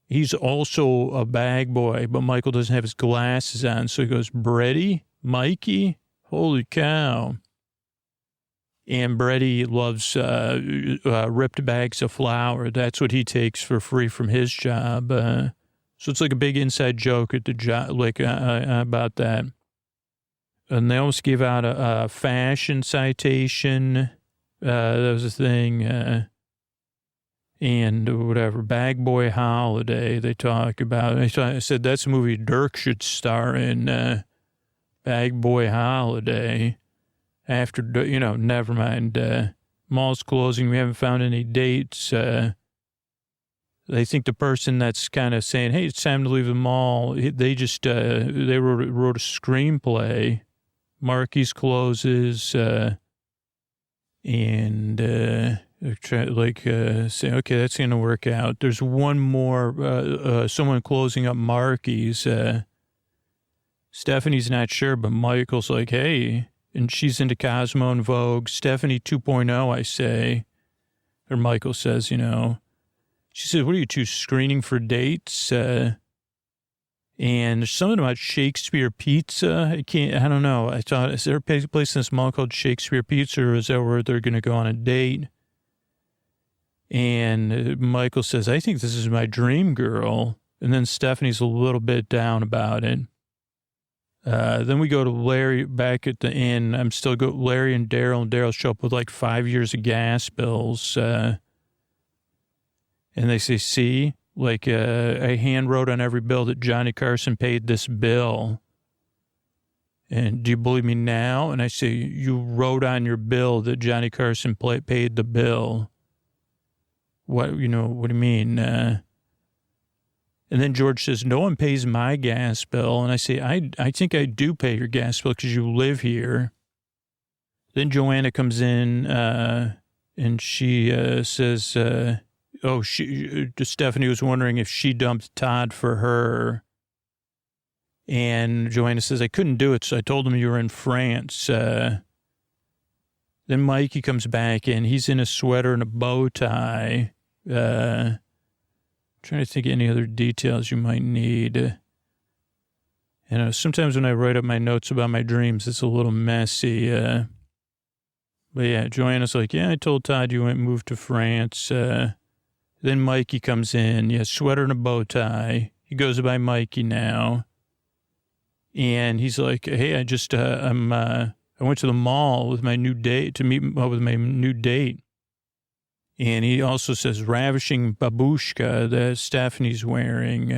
he's also a bag boy, but Michael doesn't have his glasses on. So he goes, Brady, Mikey, holy cow. And Brady loves ripped bags of flour. That's what he takes for free from his job. So it's like a big inside joke at the job, like about that. And they almost give out a fashion citation. That was a thing. And whatever, Bag Boy Holiday they talk about. I said that's a movie Dirk should star in, Bag Boy Holiday. After, never mind. Mall's closing. We haven't found any dates. They think the person that's kind of saying, hey, it's time to leave the mall, they just, they wrote a screenplay. Marky's closes, and say, okay, that's going to work out. There's one more, someone closing up Marky's. Stephanie's not sure, but Michael's like, hey, and she's into Cosmo and Vogue. Stephanie 2.0, I say, or Michael says, She says, what are you two screening for dates? And there's something about Shakespeare Pizza. I don't know. I thought, is there a place in this mall called Shakespeare Pizza, or is that where they're going to go on a date? And Michael says, I think this is my dream girl. And then Stephanie's a little bit down about it. Then we go to Larry back at the inn. Larry and Daryl show up with like 5 years of gas bills. And they say, see, like I hand wrote on every bill that Johnny Carson paid this bill. And do you believe me now? And I say, you wrote on your bill that Johnny Carson paid the bill. What do you mean? And then George says, no one pays my gas bill. And I say, I think I do pay your gas bill because you live here. Then Joanna comes in and she says, Stephanie was wondering if she dumped Todd for her. And Joanna says, I couldn't do it, so I told him you were in France. Then Mikey comes back in. He's in a sweater and a bow tie. Trying to think of any other details you might need. Sometimes when I write up my notes about my dreams, it's a little messy. But yeah, Joanna's like, yeah, I told Todd you moved to France. Then Mikey comes in. Yeah, sweater and a bow tie. He goes by Mikey now. And he's like, hey, I went to the mall with my new date to meet with my new date. And he also says ravishing babushka that Stephanie's wearing.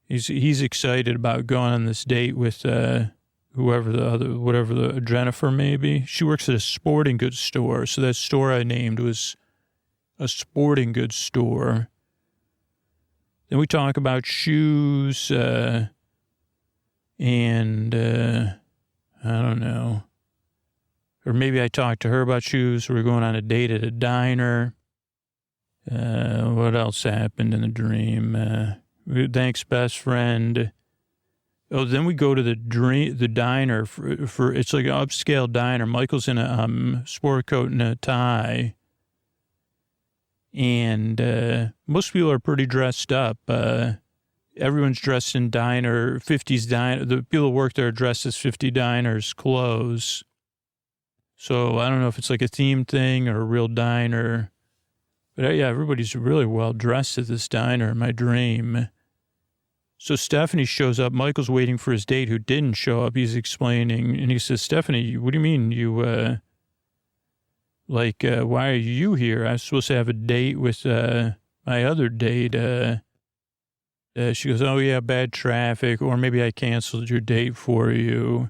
He's excited about going on this date with Jennifer maybe. She works at a sporting goods store. So that store I named was a sporting goods store. Then we talk about shoes, I don't know. Or maybe I talked to her about shoes. We're going on a date at a diner. What else happened in the dream? Thanks, best friend. Oh, then we go to the diner for it's like an upscale diner. Michael's in a sport coat and a tie. And most people are pretty dressed up. Everyone's dressed in 50s diner. The people who work there are dressed as 50 diners clothes. So I don't know if it's like a themed thing or a real diner. But yeah, everybody's really well dressed at this diner in my dream. So Stephanie shows up. Michael's waiting for his date who didn't show up. He's explaining. And he says, Stephanie, what do you mean you... why are you here? I was supposed to have a date with my other date. She goes, oh, yeah, bad traffic. Or maybe I canceled your date for you.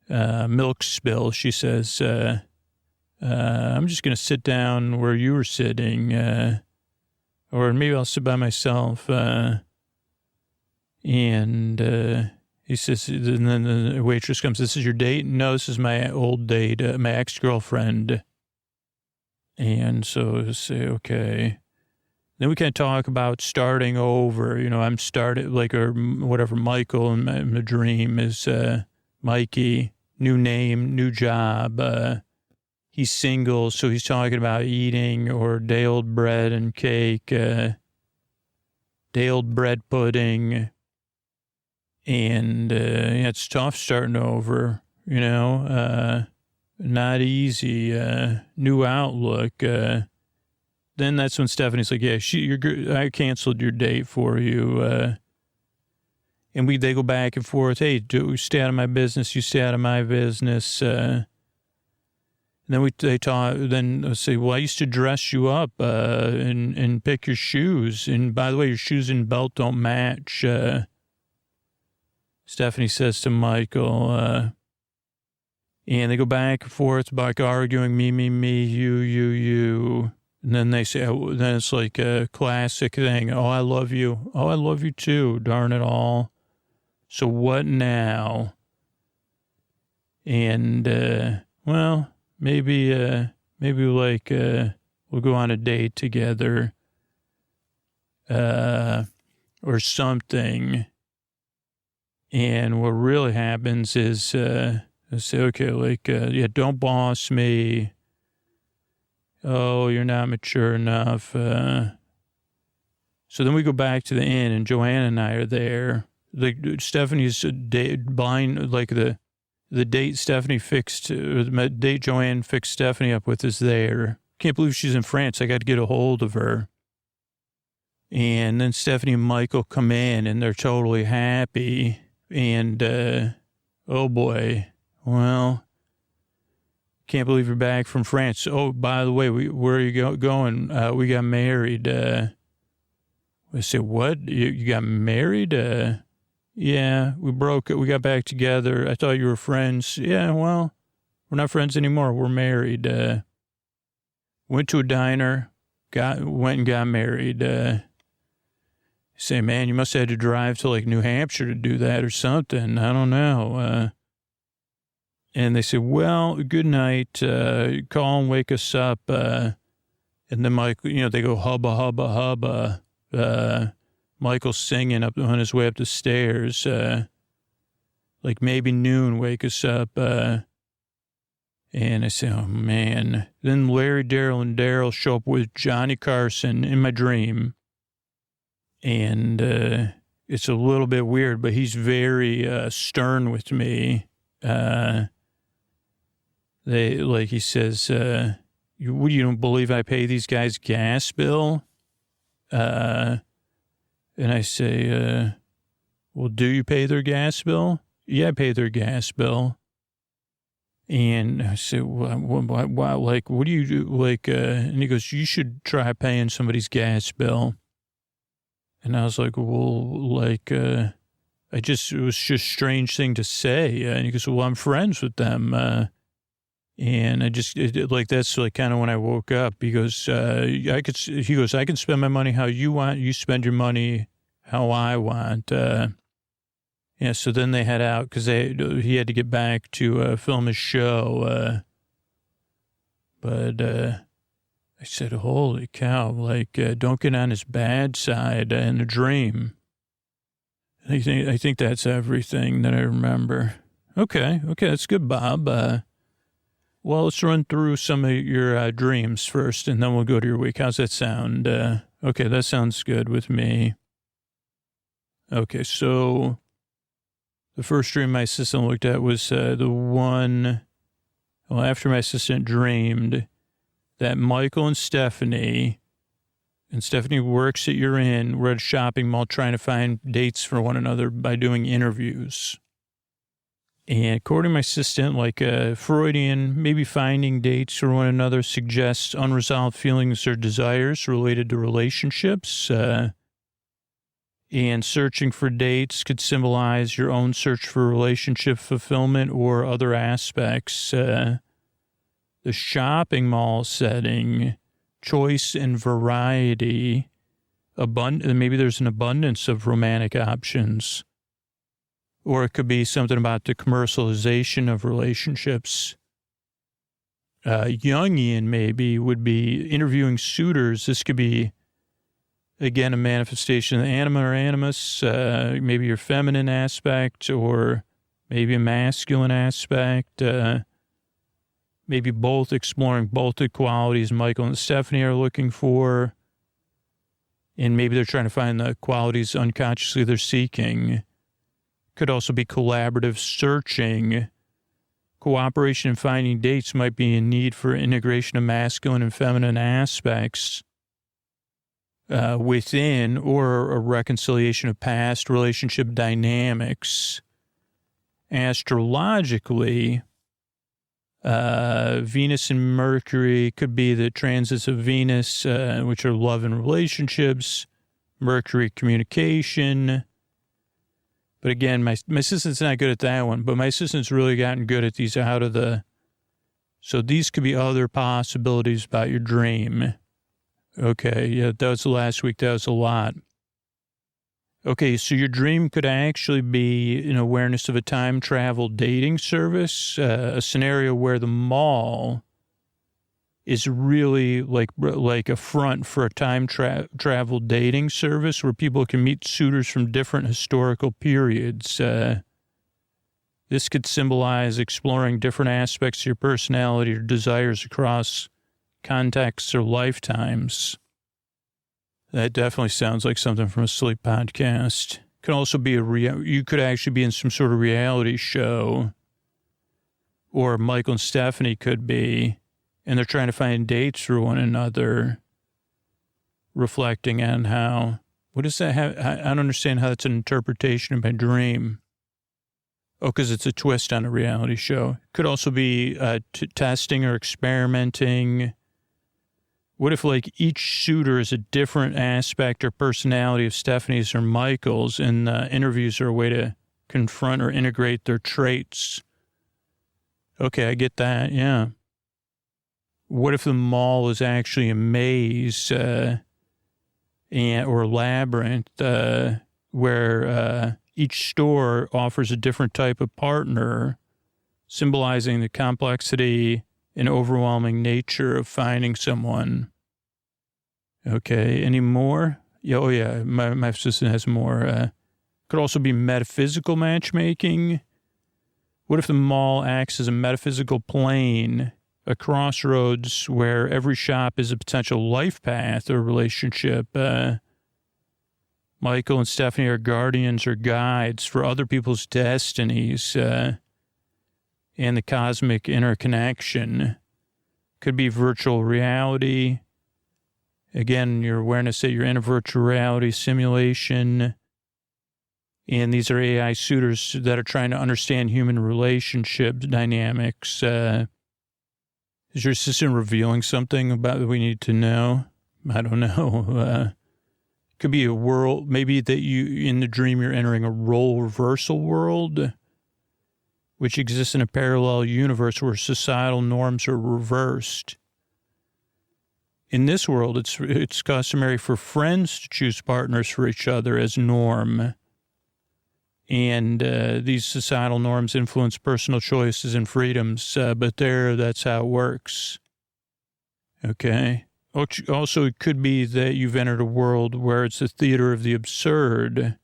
Milk spill, she says. I'm just going to sit down where you were sitting. Or maybe I'll sit by myself. He says, and then the waitress comes, this is your date? No, this is my old date, my ex-girlfriend. And so I say, okay. Then we kind of talk about starting over. I'm started, or whatever, Michael, and my dream is Mikey, new name, new job. he's single, so he's talking about eating or day-old bread and cake, day-old bread pudding. And yeah, it's tough starting over, not easy, new outlook. Then that's when Stephanie's like, yeah, I canceled your date for you. And they go back and forth. Hey, stay out of my business. You stay out of my business. And then they talk. Then they say, well, I used to dress you up and pick your shoes. And by the way, your shoes and belt don't match. Stephanie says to Michael, and they go back and forth, like arguing, me, you. And then they say, then it's like a classic thing. Oh, I love you. Oh, I love you too. Darn it all. So what now? And, well, maybe like, we'll go on a date together, or something. And what really happens is, I say, okay, like, yeah, don't boss me. Oh, you're not mature enough. So then we go back to the inn, and Joanna and I are there. Like, Stephanie's blind, like the date Stephanie fixed, the date Joanne fixed Stephanie up with is there. Can't believe she's in France. I got to get a hold of her. And then Stephanie and Michael come in, and they're totally happy. And, oh boy, well, can't believe you're back from France. Oh, by the way, where are you going? We got married. I said, what? You got married? Yeah, we got back together. I thought you were friends. Yeah, well, we're not friends anymore. We're married. Went to a diner, went and got married. Say, man, you must have had to drive to like New Hampshire to do that or something. I don't know. And they said, well, good night. Call and wake us up. And then Michael, they go hubba, hubba, hubba. Michael's singing up on his way up the stairs. Like maybe noon, wake us up. And I say, oh man. Then Larry, Daryl, and Daryl show up with Johnny Carson in my dream. And it's a little bit weird, but he's very stern with me. He says, you don't believe I pay these guys gas bill? And I say, well, do you pay their gas bill? Yeah, I pay their gas bill. And I say, wow, like, what do you do? Like, and he goes, you should try paying somebody's gas bill. And I was like, well, like, it was just a strange thing to say. And he goes, well, I'm friends with them. And that's like kind of when I woke up. He goes, I can spend my money how you want. You spend your money how I want. Yeah. So then they head out because he had to get back to film his show. But I said, holy cow, like, don't get on his bad side in a dream. I think that's everything that I remember. Okay, that's good, Bob. Well, let's run through some of your dreams first, and then we'll go to your week. How's that sound? Okay, that sounds good with me. Okay, so the first dream my assistant looked at was the one, well, after my assistant dreamed that Michael and Stephanie works at your inn. We're at a shopping mall trying to find dates for one another by doing interviews. And according to my assistant, like Freudian, maybe finding dates for one another suggests unresolved feelings or desires related to relationships. And searching for dates could symbolize your own search for relationship fulfillment or other aspects. The shopping mall setting, choice and variety, maybe there's an abundance of romantic options. Or it could be something about the commercialization of relationships. Jungian maybe would be interviewing suitors. This could be, again, a manifestation of the anima or animus, maybe your feminine aspect or maybe a masculine aspect. maybe both exploring both the qualities Michael and Stephanie are looking for. And maybe they're trying to find the qualities unconsciously they're seeking. Could also be collaborative searching. Cooperation in finding dates might be in need for integration of masculine and feminine aspects within, or a reconciliation of past relationship dynamics. Astrologically, Venus and Mercury could be the transits of Venus, which are love and relationships, Mercury communication. But again, my assistant's not good at that one, but my assistant's really gotten good at these so these could be other possibilities about your dream. Okay, yeah, that was the last week. That was a lot. Okay, so your dream could actually be an awareness of a time travel dating service, a scenario where the mall is really like a front for a time travel dating service where people can meet suitors from different historical periods. This could symbolize exploring different aspects of your personality or desires across contexts or lifetimes. That definitely sounds like something from a sleep podcast. Could also be you could actually be in some sort of reality show, or Michael and Stephanie could be, and they're trying to find dates for one another, reflecting on how, what does that have? I don't understand how that's an interpretation of my dream. Oh, because it's a twist on a reality show. Could also be testing or experimenting. What if, like, each suitor is a different aspect or personality of Stephanie's or Michael's, and interviews are a way to confront or integrate their traits? Okay, I get that, yeah. What if the mall is actually a maze or a labyrinth where each store offers a different type of partner, symbolizing the complexity and overwhelming nature of finding someone? Okay, any more? Yeah, oh yeah, my assistant has more. Could also be metaphysical matchmaking. What if the mall acts as a metaphysical plane, a crossroads where every shop is a potential life path or relationship? Michael and Stephanie are guardians or guides for other people's destinies and the cosmic interconnection. Could be virtual reality. Again, your awareness that you're in a virtual reality simulation. And these are AI suitors that are trying to understand human relationship dynamics. Is your assistant revealing something about that we need to know? I don't know. Could be a world, maybe that you, in the dream, you're entering a role reversal world, which exists in a parallel universe where societal norms are reversed. In this world, it's customary for friends to choose partners for each other as norm. And these societal norms influence personal choices and freedoms, but that's how it works. Okay. Also, it could be that you've entered a world where it's a theater of the absurd,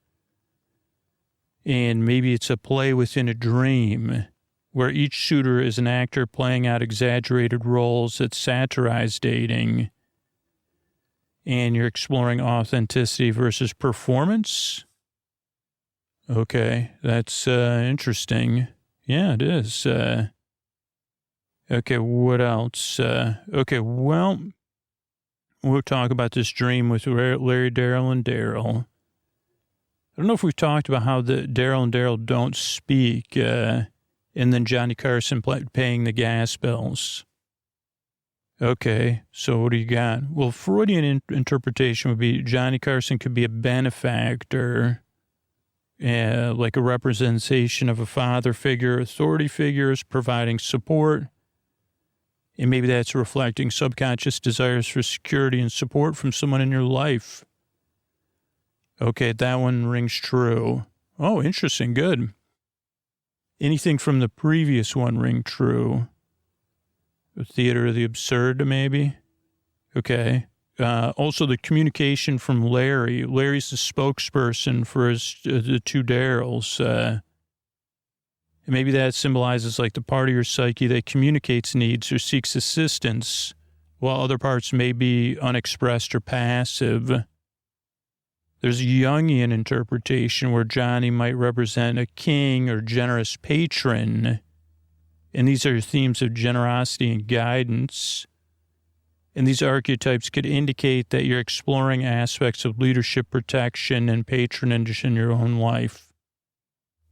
and maybe it's a play within a dream, where each suitor is an actor playing out exaggerated roles that satirize dating, and you're exploring authenticity versus performance. Okay, that's interesting. Yeah, it is. Okay, what else? Okay, well, we'll talk about this dream with Larry, Daryl, and Daryl. I don't know if we've talked about how the Daryl and Daryl don't speak, and then Johnny Carson paying the gas bills. Okay, so what do you got? Well, Freudian interpretation would be Johnny Carson could be a benefactor, like a representation of a father figure, authority figures providing support. And maybe that's reflecting subconscious desires for security and support from someone in your life. Okay, that one rings true. Oh, interesting. Good. Anything from the previous one ring true? The theater of the absurd, maybe? Okay. Also, the communication from Larry. Larry's the spokesperson for the two Daryls. And maybe that symbolizes like the part of your psyche that communicates needs or seeks assistance, while other parts may be unexpressed or passive. There's a Jungian interpretation where Johnny might represent a king or generous patron. And these are themes of generosity and guidance. And these archetypes could indicate that you're exploring aspects of leadership, protection, and patronage in your own life.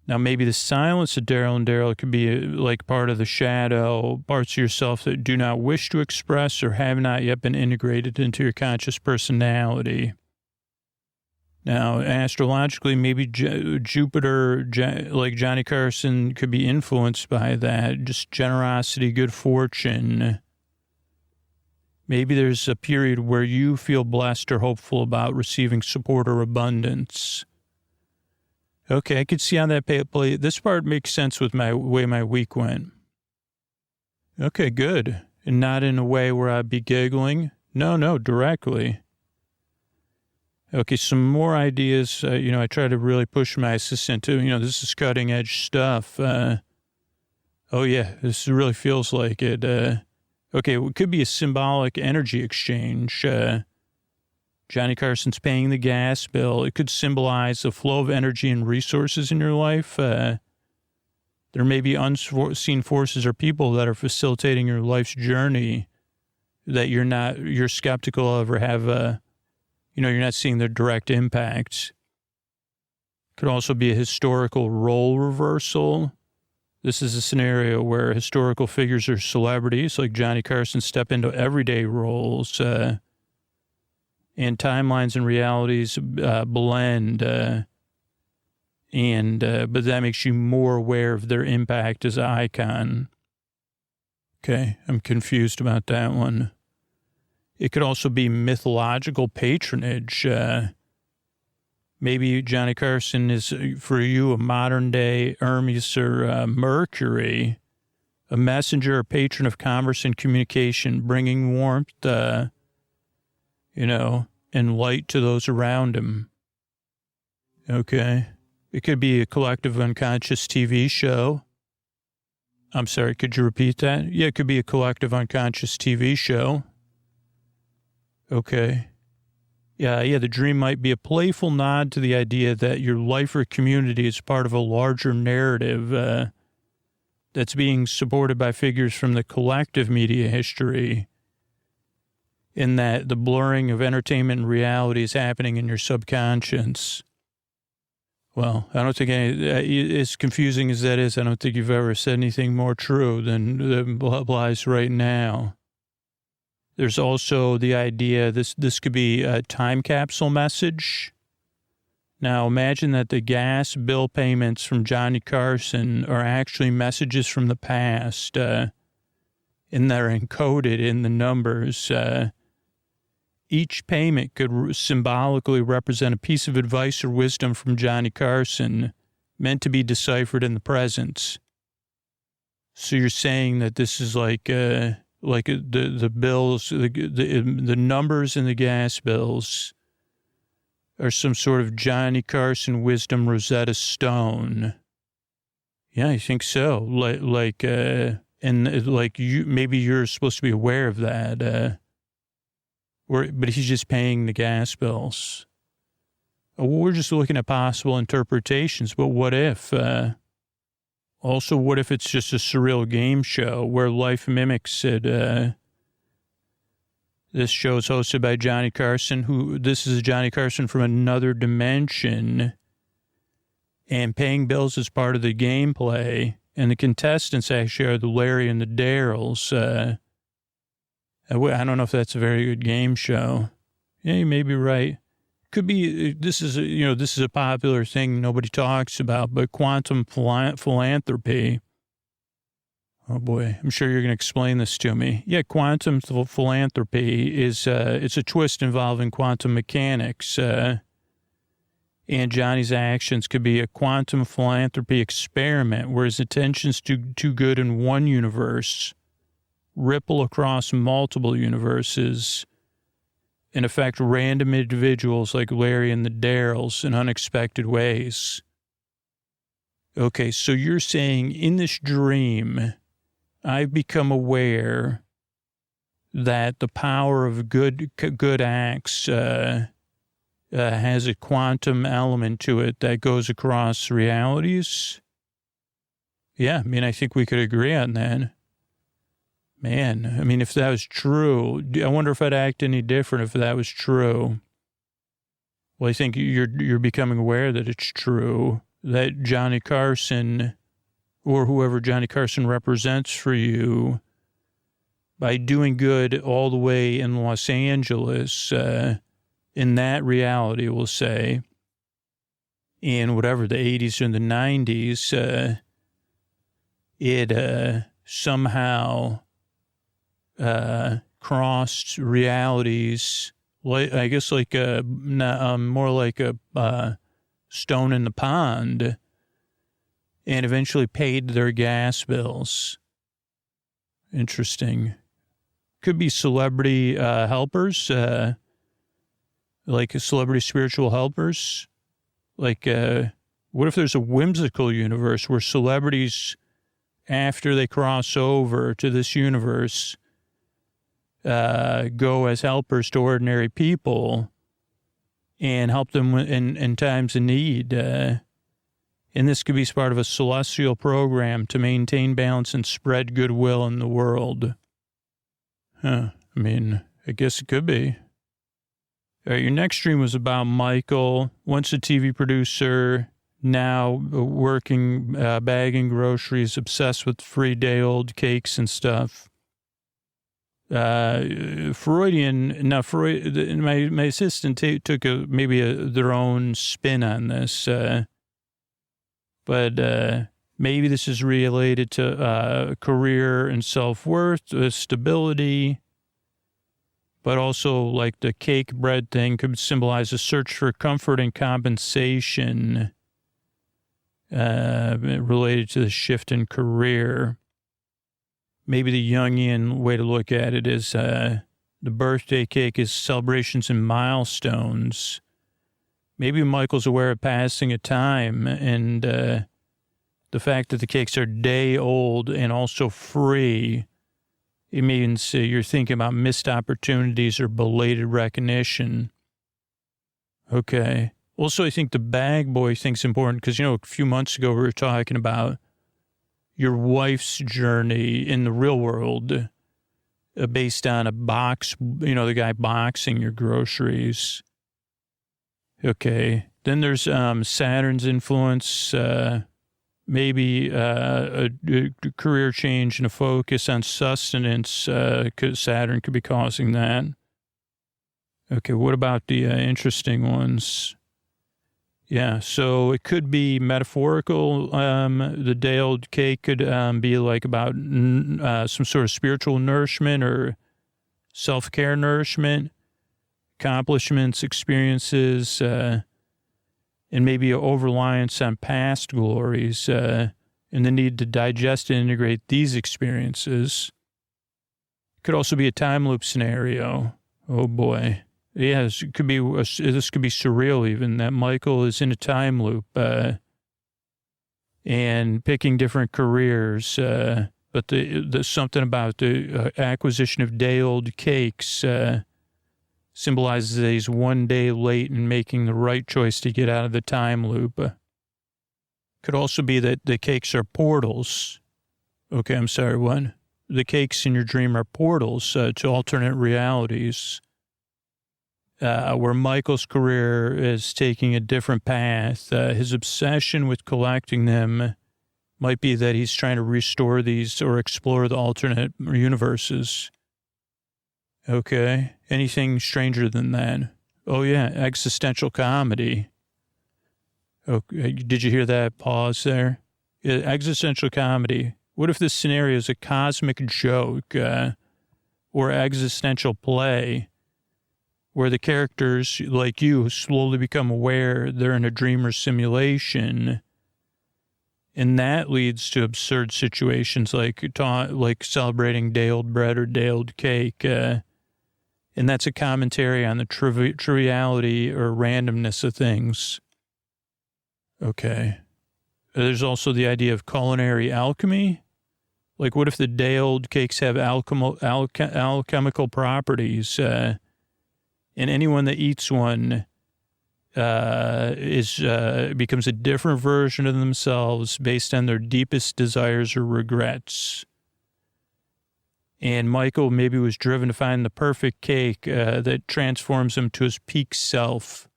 Now, maybe the silence of Daryl and Daryl could be like part of the shadow, parts of yourself that do not wish to express or have not yet been integrated into your conscious personality. Now, astrologically, maybe Jupiter, like Johnny Carson, could be influenced by that, just generosity, good fortune. Maybe there's a period where you feel blessed or hopeful about receiving support or abundance. Okay, I could see how that play. This part makes sense with my way my week went. Okay, good. And not in a way where I'd be giggling. No, directly. Okay, some more ideas. I try to really push my assistant to, this is cutting edge stuff. Oh yeah, this really feels like it. Okay, it could be a symbolic energy exchange. Johnny Carson's paying the gas bill. It could symbolize the flow of energy and resources in your life. There may be unseen forces or people that are facilitating your life's journey that you're skeptical of or have, you're not seeing the direct impacts. Could also be a historical role reversal. This is a scenario where historical figures or celebrities like Johnny Carson step into everyday roles, and timelines and realities blend, but that makes you more aware of their impact as an icon. Okay, I'm confused about that one. It could also be mythological patronage. Maybe Johnny Carson is, for you, a modern-day Hermes or Mercury, a messenger or patron of commerce and communication, bringing warmth, and light to those around him. Okay. It could be a collective unconscious TV show. I'm sorry, could you repeat that? Yeah, it could be a collective unconscious TV show. Okay. Yeah, the dream might be a playful nod to the idea that your life or community is part of a larger narrative that's being supported by figures from the collective media history, in that the blurring of entertainment and reality is happening in your subconscious. Well, I don't think as confusing as that is, I don't think you've ever said anything more true than applies right now. There's also the idea, this could be a time capsule message. Now, imagine that the gas bill payments from Johnny Carson are actually messages from the past, and they're encoded in the numbers. Each payment could symbolically represent a piece of advice or wisdom from Johnny Carson meant to be deciphered in the present. So you're saying that this is like the bills, the numbers in the gas bills are some sort of Johnny Carson wisdom Rosetta Stone. Yeah, I think so. Maybe you're supposed to be aware of that. But he's just paying the gas bills. We're just looking at possible interpretations, but what if? Also, what if it's just a surreal game show where life mimics it? This show is hosted by Johnny Carson, this is Johnny Carson from another dimension, and paying bills is part of the gameplay, and the contestants actually are the Larry and the Daryls. I don't know if that's a very good game show. Yeah, you may be right. Could be, this is a popular thing nobody talks about, but quantum philanthropy. Oh boy, I'm sure you're going to explain this to me. Yeah, quantum philanthropy is, it's a twist involving quantum mechanics. And Johnny's actions could be a quantum philanthropy experiment where his intentions do good in one universe ripple across multiple universes and affect random individuals like Larry and the Daryls in unexpected ways. Okay, so you're saying in this dream, I've become aware that the power of good acts has a quantum element to it that goes across realities. Yeah, I mean, I think we could agree on that. Man, I mean, if that was true, I wonder if I'd act any different if that was true. Well, I think you're becoming aware that it's true, that Johnny Carson, or whoever Johnny Carson represents for you, by doing good all the way in Los Angeles, in that reality, we'll say, in whatever, the 80s and the 90s, it somehow crossed realities, I guess like more like a stone in the pond, and eventually paid their gas bills. Interesting. Could be celebrity helpers, like celebrity spiritual helpers. Like, what if there's a whimsical universe where celebrities, after they cross over to this universe, go as helpers to ordinary people and help them in times of need? And this could be part of a celestial program to maintain balance and spread goodwill in the world. Huh. I mean, I guess it could be. All right, your next dream was about Michael, once a TV producer, now working, bagging groceries, obsessed with free day-old cakes and stuff. Freudian, now Freud, my assistant took their own spin on this, but maybe this is related to career and self-worth, stability, but also like the cake bread thing could symbolize a search for comfort and compensation related to the shift in career. Maybe the Jungian way to look at it is the birthday cake is celebrations and milestones. Maybe Michael's aware of passing a time and the fact that the cakes are day old and also free. It means you're thinking about missed opportunities or belated recognition. Okay. Also, I think the bag boy thing's important because, a few months ago we were talking about your wife's journey in the real world based on a box, the guy boxing your groceries. Okay. Then there's Saturn's influence, maybe a career change and a focus on sustenance, because Saturn could be causing that. Okay, what about the interesting ones? Yeah, so it could be metaphorical. The day-old cake could be like about some sort of spiritual nourishment or self-care nourishment, accomplishments, experiences, and maybe an over-reliance on past glories and the need to digest and integrate these experiences. It could also be a time loop scenario. Oh, boy. Yeah, this could be surreal even, that Michael is in a time loop and picking different careers. But there's something about the acquisition of day-old cakes symbolizes that he's one day late in making the right choice to get out of the time loop. Could also be that the cakes are portals. Okay, I'm sorry, what? The cakes in your dream are portals to alternate realities. Where Michael's career is taking a different path. His obsession with collecting them might be that he's trying to restore these or explore the alternate universes. Okay. Anything stranger than that? Oh, yeah. Existential comedy. Okay. Did you hear that pause there? Existential comedy. What if this scenario is a cosmic joke or existential play where the characters, like you, slowly become aware they're in a dream or simulation, and that leads to absurd situations like celebrating day-old bread or day-old cake, and that's a commentary on the triviality or randomness of things. Okay. There's also the idea of culinary alchemy. Like, what if the day-old cakes have alchemical properties, and anyone that eats one becomes a different version of themselves based on their deepest desires or regrets. And Michael maybe was driven to find the perfect cake that transforms him to his peak self.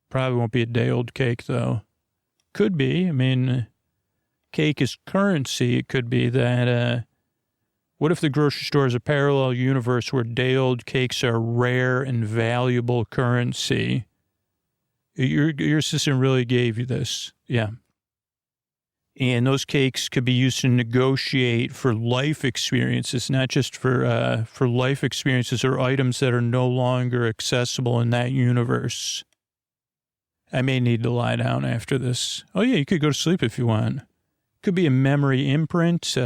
Probably won't be a day-old cake, though. Could be. I mean, cake is currency. It could be that, what if the grocery store is a parallel universe where day-old cakes are rare and valuable currency? Your assistant really gave you this. Yeah. And those cakes could be used to negotiate for life experiences, not just for life experiences or items that are no longer accessible in that universe. I may need to lie down after this. Oh, yeah, you could go to sleep if you want. Could be a memory imprint.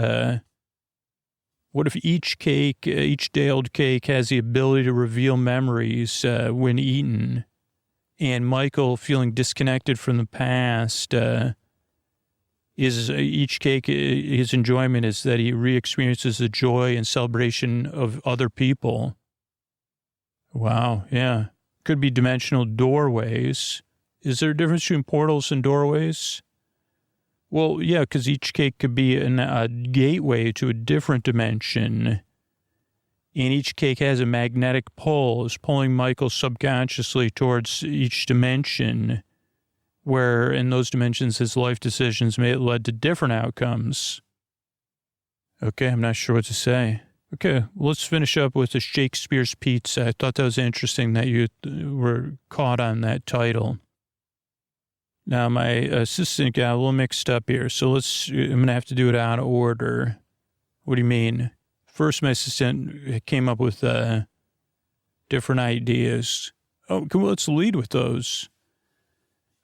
What if each day-old cake has the ability to reveal memories when eaten? And Michael, feeling disconnected from the past, each cake, his enjoyment is that he re-experiences the joy and celebration of other people. Wow, yeah. Could be dimensional doorways. Is there a difference between portals and doorways? Well, yeah, because each cake could be a gateway to a different dimension. And each cake has a magnetic pull, is pulling Michael subconsciously towards each dimension, where in those dimensions his life decisions may have led to different outcomes. Okay, I'm not sure what to say. Okay, let's finish up with the Shakespeare's Pizza. I thought that was interesting that you were caught on that title. Now, my assistant got a little mixed up here, so I'm going to have to do it out of order. What do you mean? First, my assistant came up with different ideas. Oh, let's lead with those.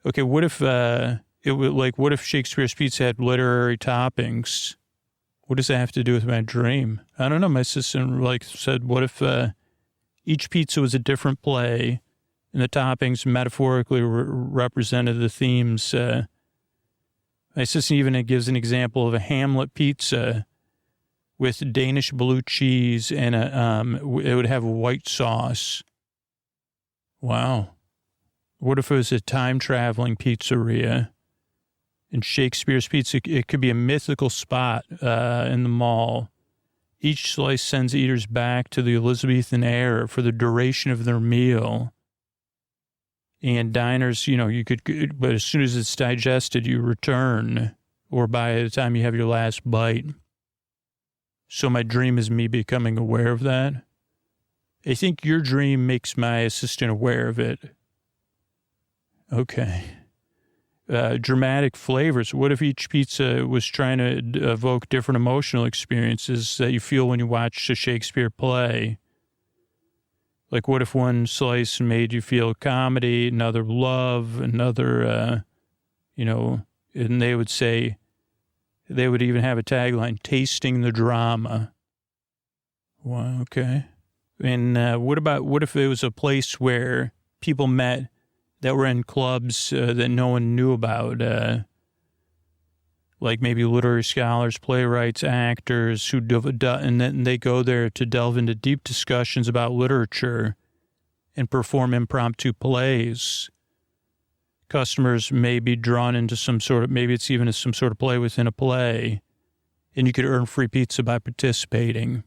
Okay, what if what if Shakespeare's Pizza had literary toppings? What does that have to do with my dream? I don't know. My assistant said, what if each pizza was a different play, and the toppings metaphorically represented the themes? My assistant even gives an example of a Hamlet pizza with Danish blue cheese and it would have white sauce. Wow. What if it was a time-traveling pizzeria? In Shakespeare's Pizza, it could be a mythical spot in the mall. Each slice sends eaters back to the Elizabethan era for the duration of their meal. And diners, but as soon as it's digested, you return, or by the time you have your last bite. So my dream is me becoming aware of that. I think your dream makes my assistant aware of it. Okay. Dramatic flavors. What if each pizza was trying to evoke different emotional experiences that you feel when you watch a Shakespeare play? Like, what if one slice made you feel comedy, another love, another, and they would say, they would even have a tagline, tasting the drama. Well, okay. And what if it was a place where people met that were in clubs that no one knew about, like maybe literary scholars, playwrights, actors, and then they go there to delve into deep discussions about literature and perform impromptu plays. Customers may be drawn into maybe it's even some sort of play within a play, and you could earn free pizza by participating.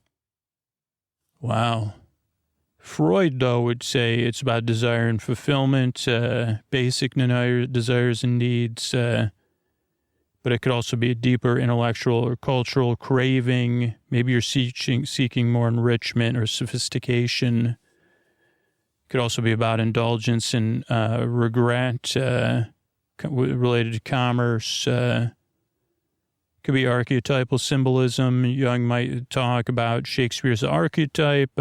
Wow. Freud, though, would say it's about desire and fulfillment, basic desires and needs, but it could also be a deeper intellectual or cultural craving. Maybe you're seeking more enrichment or sophistication. It could also be about indulgence and regret related to commerce. Could be archetypal symbolism. Jung might talk about Shakespeare's archetype.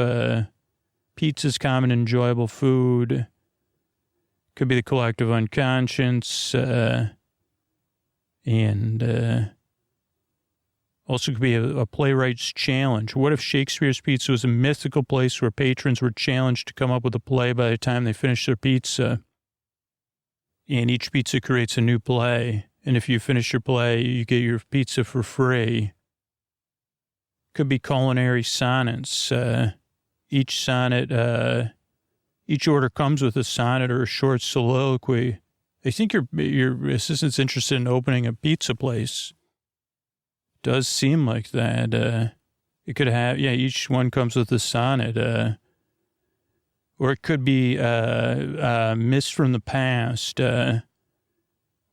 Pizza's common enjoyable food. Could be the collective unconscious. And also could be a playwright's challenge. What if Shakespeare's Pizza was a mythical place where patrons were challenged to come up with a play by the time they finished their pizza? And each pizza creates a new play. And if you finish your play, you get your pizza for free. Could be culinary sonnets. Each sonnet, each order comes with a sonnet or a short soliloquy. I think your assistant's interested in opening a pizza place. Does seem like that. It could have, each one comes with a sonnet. Or it could be mist from the past.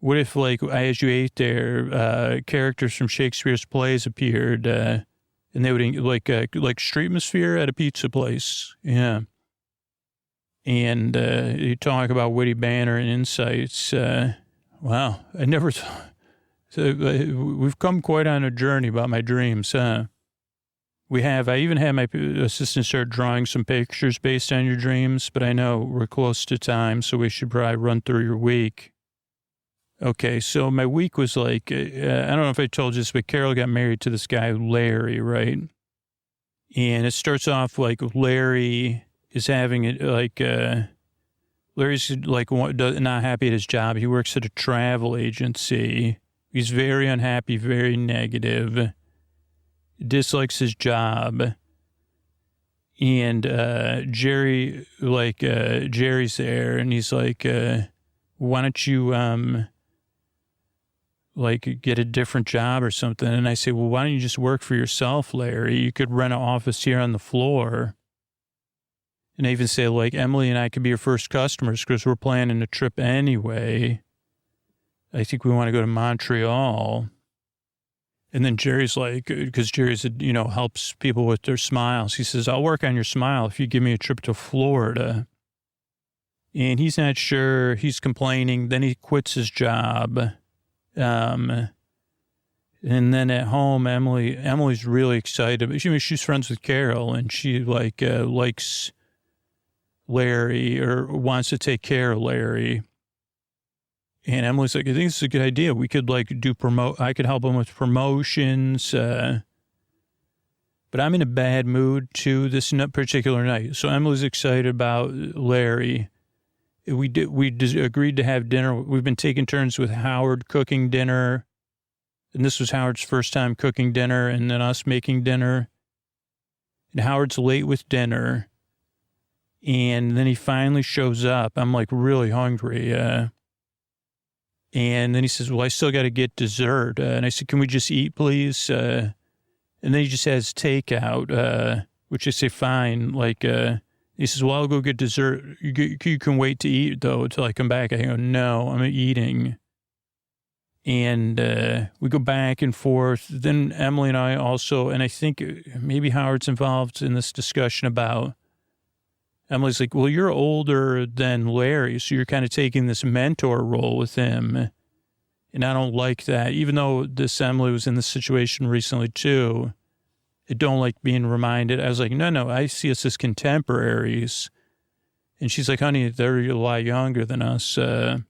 What if, like, as you ate there, characters from Shakespeare's plays appeared, and they would, like Streetmosphere at a pizza place. Yeah. And you talk about witty banter and insights. Wow. I never thought. So we've come quite on a journey about my dreams, huh? We have. I even had my assistant start drawing some pictures based on your dreams, but I know we're close to time, so we should probably run through your week. Okay, so my week was like, I don't know if I told you this, but Carol got married to this guy, Larry, right? And it starts off like Larry is having it like, Larry's like not happy at his job. He works at a travel agency. He's very unhappy, very negative, dislikes his job. And Jerry's there, and he's like, why don't you, like, get a different job or something? And I say, well, why don't you just work for yourself, Larry? You could rent an office here on the floor. And I even say, like, Emily and I could be your first customers because we're planning a trip anyway. I think we want to go to Montreal. And then Jerry's like, because Jerry's, helps people with their smiles. He says, I'll work on your smile if you give me a trip to Florida. And he's not sure. He's complaining. Then he quits his job. And then at home, Emily's really excited. She's friends with Carol, and she likes Larry or wants to take care of Larry. And Emily's like, I think this is a good idea. We could I could help him with promotions. But I'm in a bad mood too this particular night. So Emily's excited about Larry. We agreed to have dinner. We've been taking turns with Howard cooking dinner. And this was Howard's first time cooking dinner and then us making dinner. And Howard's late with dinner. And then he finally shows up. I'm like really hungry. And then he says, well, I still got to get dessert. And I said, can we just eat, please? And then he just has takeout, which I say, fine. He says, well, I'll go get dessert. You can wait to eat, though, until I come back. I go, no, I'm eating. And we go back and forth. Then Emily and I also, and I think maybe Howard's involved in this discussion about, Emily's like, well, you're older than Larry, so you're kind of taking this mentor role with him. And I don't like that. Even though this Emily was in this situation recently, too, I don't like being reminded. I was like, no, I see us as contemporaries. And she's like, honey, they're a lot younger than us. And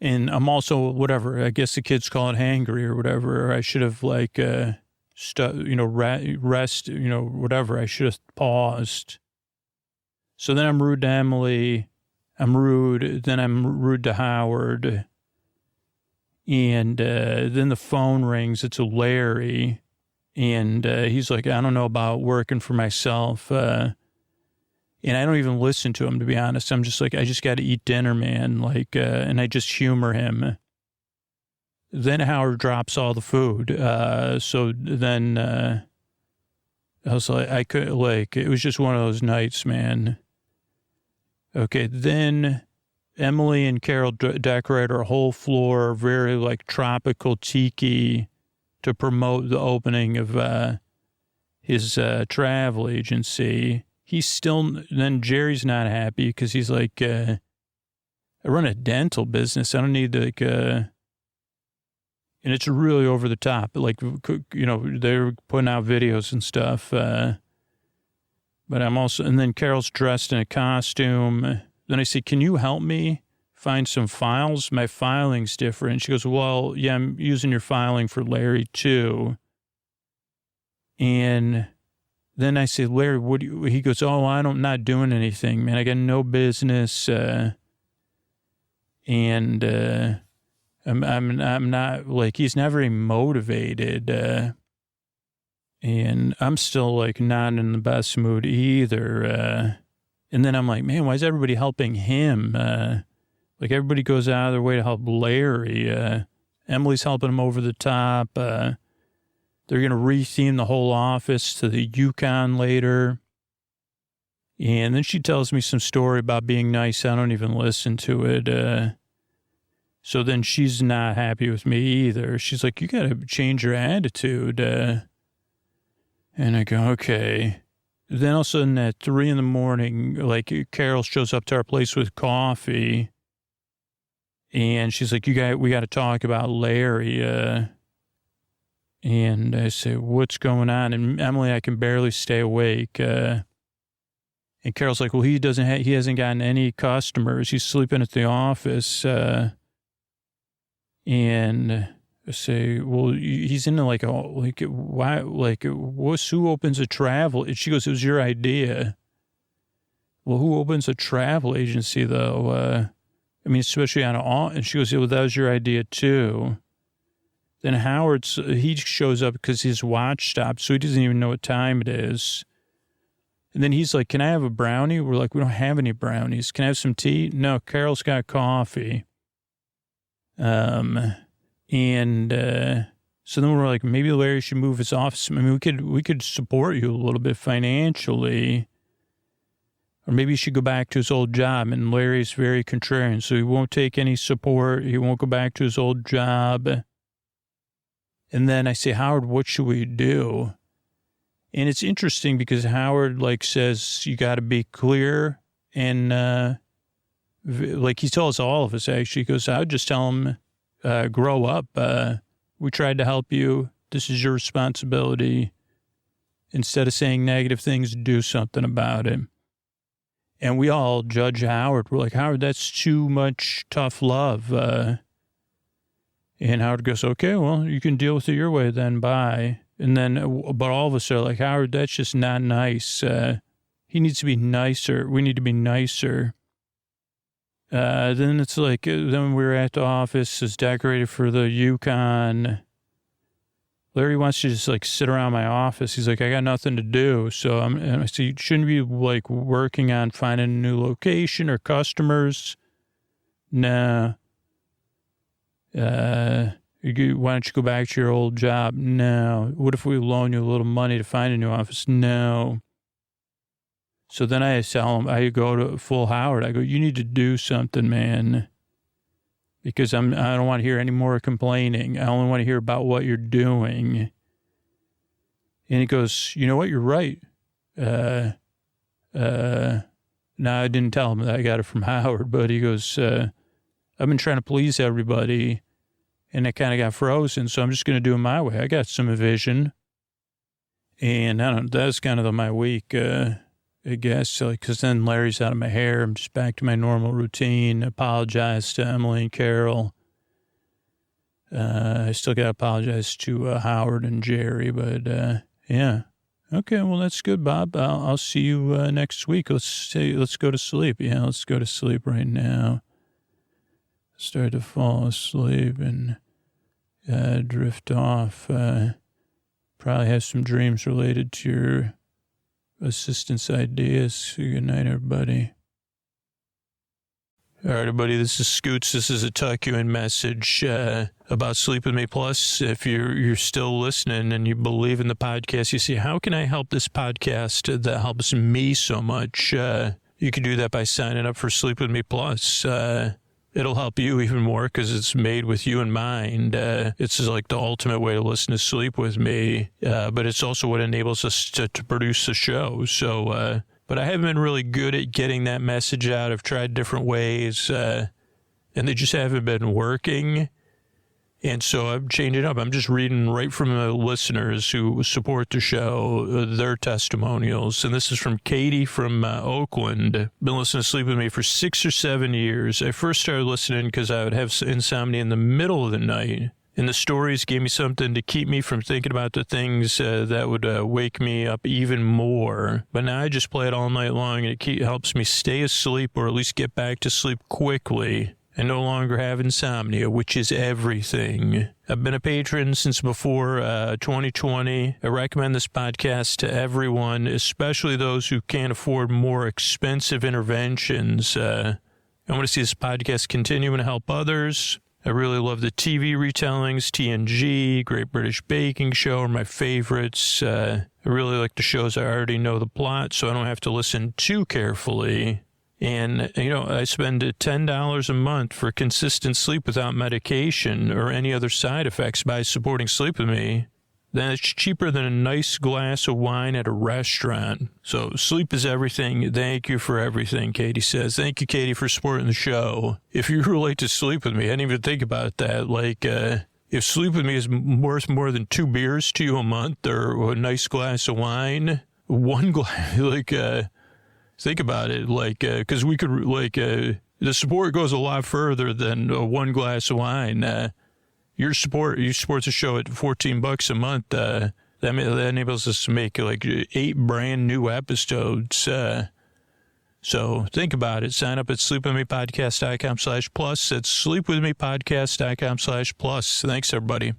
I'm also, whatever, I guess the kids call it hangry or whatever. Or I should have, rest, whatever. I should have paused. So then I'm rude to Emily. I'm rude. Then I'm rude to Howard. And then the phone rings. It's a Larry. And he's like, I don't know about working for myself. And I don't even listen to him, to be honest. I'm just like, I just got to eat dinner, man. And I just humor him. Then Howard drops all the food. So then I was like, it was just one of those nights, man. Okay, then Emily and Carol decorate our whole floor very tropical tiki to promote the opening of his travel agency. Then Jerry's not happy because he's like, I run a dental business. I don't need and it's really over the top. They're putting out videos and stuff. But and then Carol's dressed in a costume. Then I say, can you help me find some files? My filing's different. She goes, well, yeah, I'm using your filing for Larry too. And then I say, Larry, he goes, oh, I'm not doing anything, man. I got no business. And I'm not, like, he's not very motivated. And I'm still, like, not in the best mood either. And then I'm like, man, why is everybody helping him? Like, everybody goes out of their way to help Larry. Emily's helping him over the top. They're going to re-theme the whole office to the Yukon later. And then she tells me some story about being nice. I don't even listen to it. So then she's not happy with me either. She's like, you got to change your attitude. And I go, okay. Then all of a sudden at 3 a.m, like, Carol shows up to our place with coffee. And she's like, we got to talk about Larry. And I say, what's going on? And Emily, I can barely stay awake. And Carol's like, well, he hasn't gotten any customers. He's sleeping at the office. And I say, well, he's into who opens a travel? And she goes, it was your idea. Well, who opens a travel agency though? I mean, especially and she goes, yeah, well, that was your idea too. Then he shows up because his watch stopped, so he doesn't even know what time it is. And then he's like, can I have a brownie? We're like, we don't have any brownies. Can I have some tea? No, Carol's got coffee. So then we're like, maybe Larry should move his office. I mean, we could support you a little bit financially. Or maybe he should go back to his old job. And Larry's very contrarian, so he won't take any support. He won't go back to his old job. And then I say, Howard, what should we do? And it's interesting because Howard, like, says you got to be clear. And, like, he tells all of us, actually, he goes, I would just tell him, grow up. We tried to help you. This is your responsibility. Instead of saying negative things, do something about it. And we all judge Howard. We're like, Howard, that's too much tough love. And Howard goes, okay, well, you can deal with it your way then, bye. And then, but all of us are like, Howard, that's just not nice. He needs to be nicer. We need to be nicer. Then it's like, then we were at the office, it's decorated for the Yukon. Larry wants to just, like, sit around my office. He's like, I got nothing to do. So I said, you shouldn't be, like, working on finding a new location or customers. Nah. Why don't you go back to your old job? No. What if we loan you a little money to find a new office? No. So then I tell him, I go to full Howard. I go, you need to do something, man. Because I don't want to hear any more complaining. I only want to hear about what you're doing. And he goes, you know what? You're right. No, I didn't tell him that I got it from Howard, but he goes, I've been trying to please everybody, and I kind of got frozen, so I'm just going to do it my way. I got some vision. And I don't know, that's kind of my week, I guess, because then Larry's out of my hair. I'm just back to my normal routine. Apologize to Emily and Carol. I still got to apologize to Howard and Jerry, but yeah. Okay, well, that's good, Bob. I'll see you next week. Let's go to sleep. Yeah, let's go to sleep right now. Start to fall asleep and drift off. Probably have some dreams related to your assistance ideas. Good night, everybody. All right, everybody, this is Scoots. This is a tuck you in message about Sleep With Me Plus. If you're still listening and you believe in the podcast, you see, how can I help this podcast that helps me so much? You can do that by signing up for Sleep With Me Plus. It'll help you even more because it's made with you in mind. It's like the ultimate way to listen to Sleep With Me, but it's also what enables us to produce the show. So, but I haven't been really good at getting that message out. I've tried different ways, and they just haven't been working. And so I'm changing up. I'm just reading right from the listeners who support the show, their testimonials. And this is from Katie from Oakland. Been listening to Sleep With Me for 6 or 7 years. I first started listening because I would have insomnia in the middle of the night. And the stories gave me something to keep me from thinking about the things that would wake me up even more. But now I just play it all night long, and it helps me stay asleep or at least get back to sleep quickly. I no longer have insomnia, which is everything. I've been a patron since before 2020. I recommend this podcast to everyone, especially those who can't afford more expensive interventions. I want to see this podcast continue and help others. I really love the TV retellings. TNG, Great British Baking Show are my favorites. I really like the shows I already know the plot, so I don't have to listen too carefully. And, I spend $10 a month for consistent sleep without medication or any other side effects by supporting Sleep With Me. Then it's cheaper than a nice glass of wine at a restaurant. So sleep is everything. Thank you for everything, Katie says. Thank you, Katie, for supporting the show. If you relate to Sleep With Me, I didn't even think about that. Like, if Sleep With Me is worth more than 2 beers to you a month or a nice glass of wine, one glass, think about it, because we could, the support goes a lot further than one glass of wine. You support the show at $14 a month. That enables us to make 8 brand new episodes. So think about it. Sign up at sleepwithmepodcast.com/plus. That's sleepwithmepodcast.com/plus. Thanks, everybody.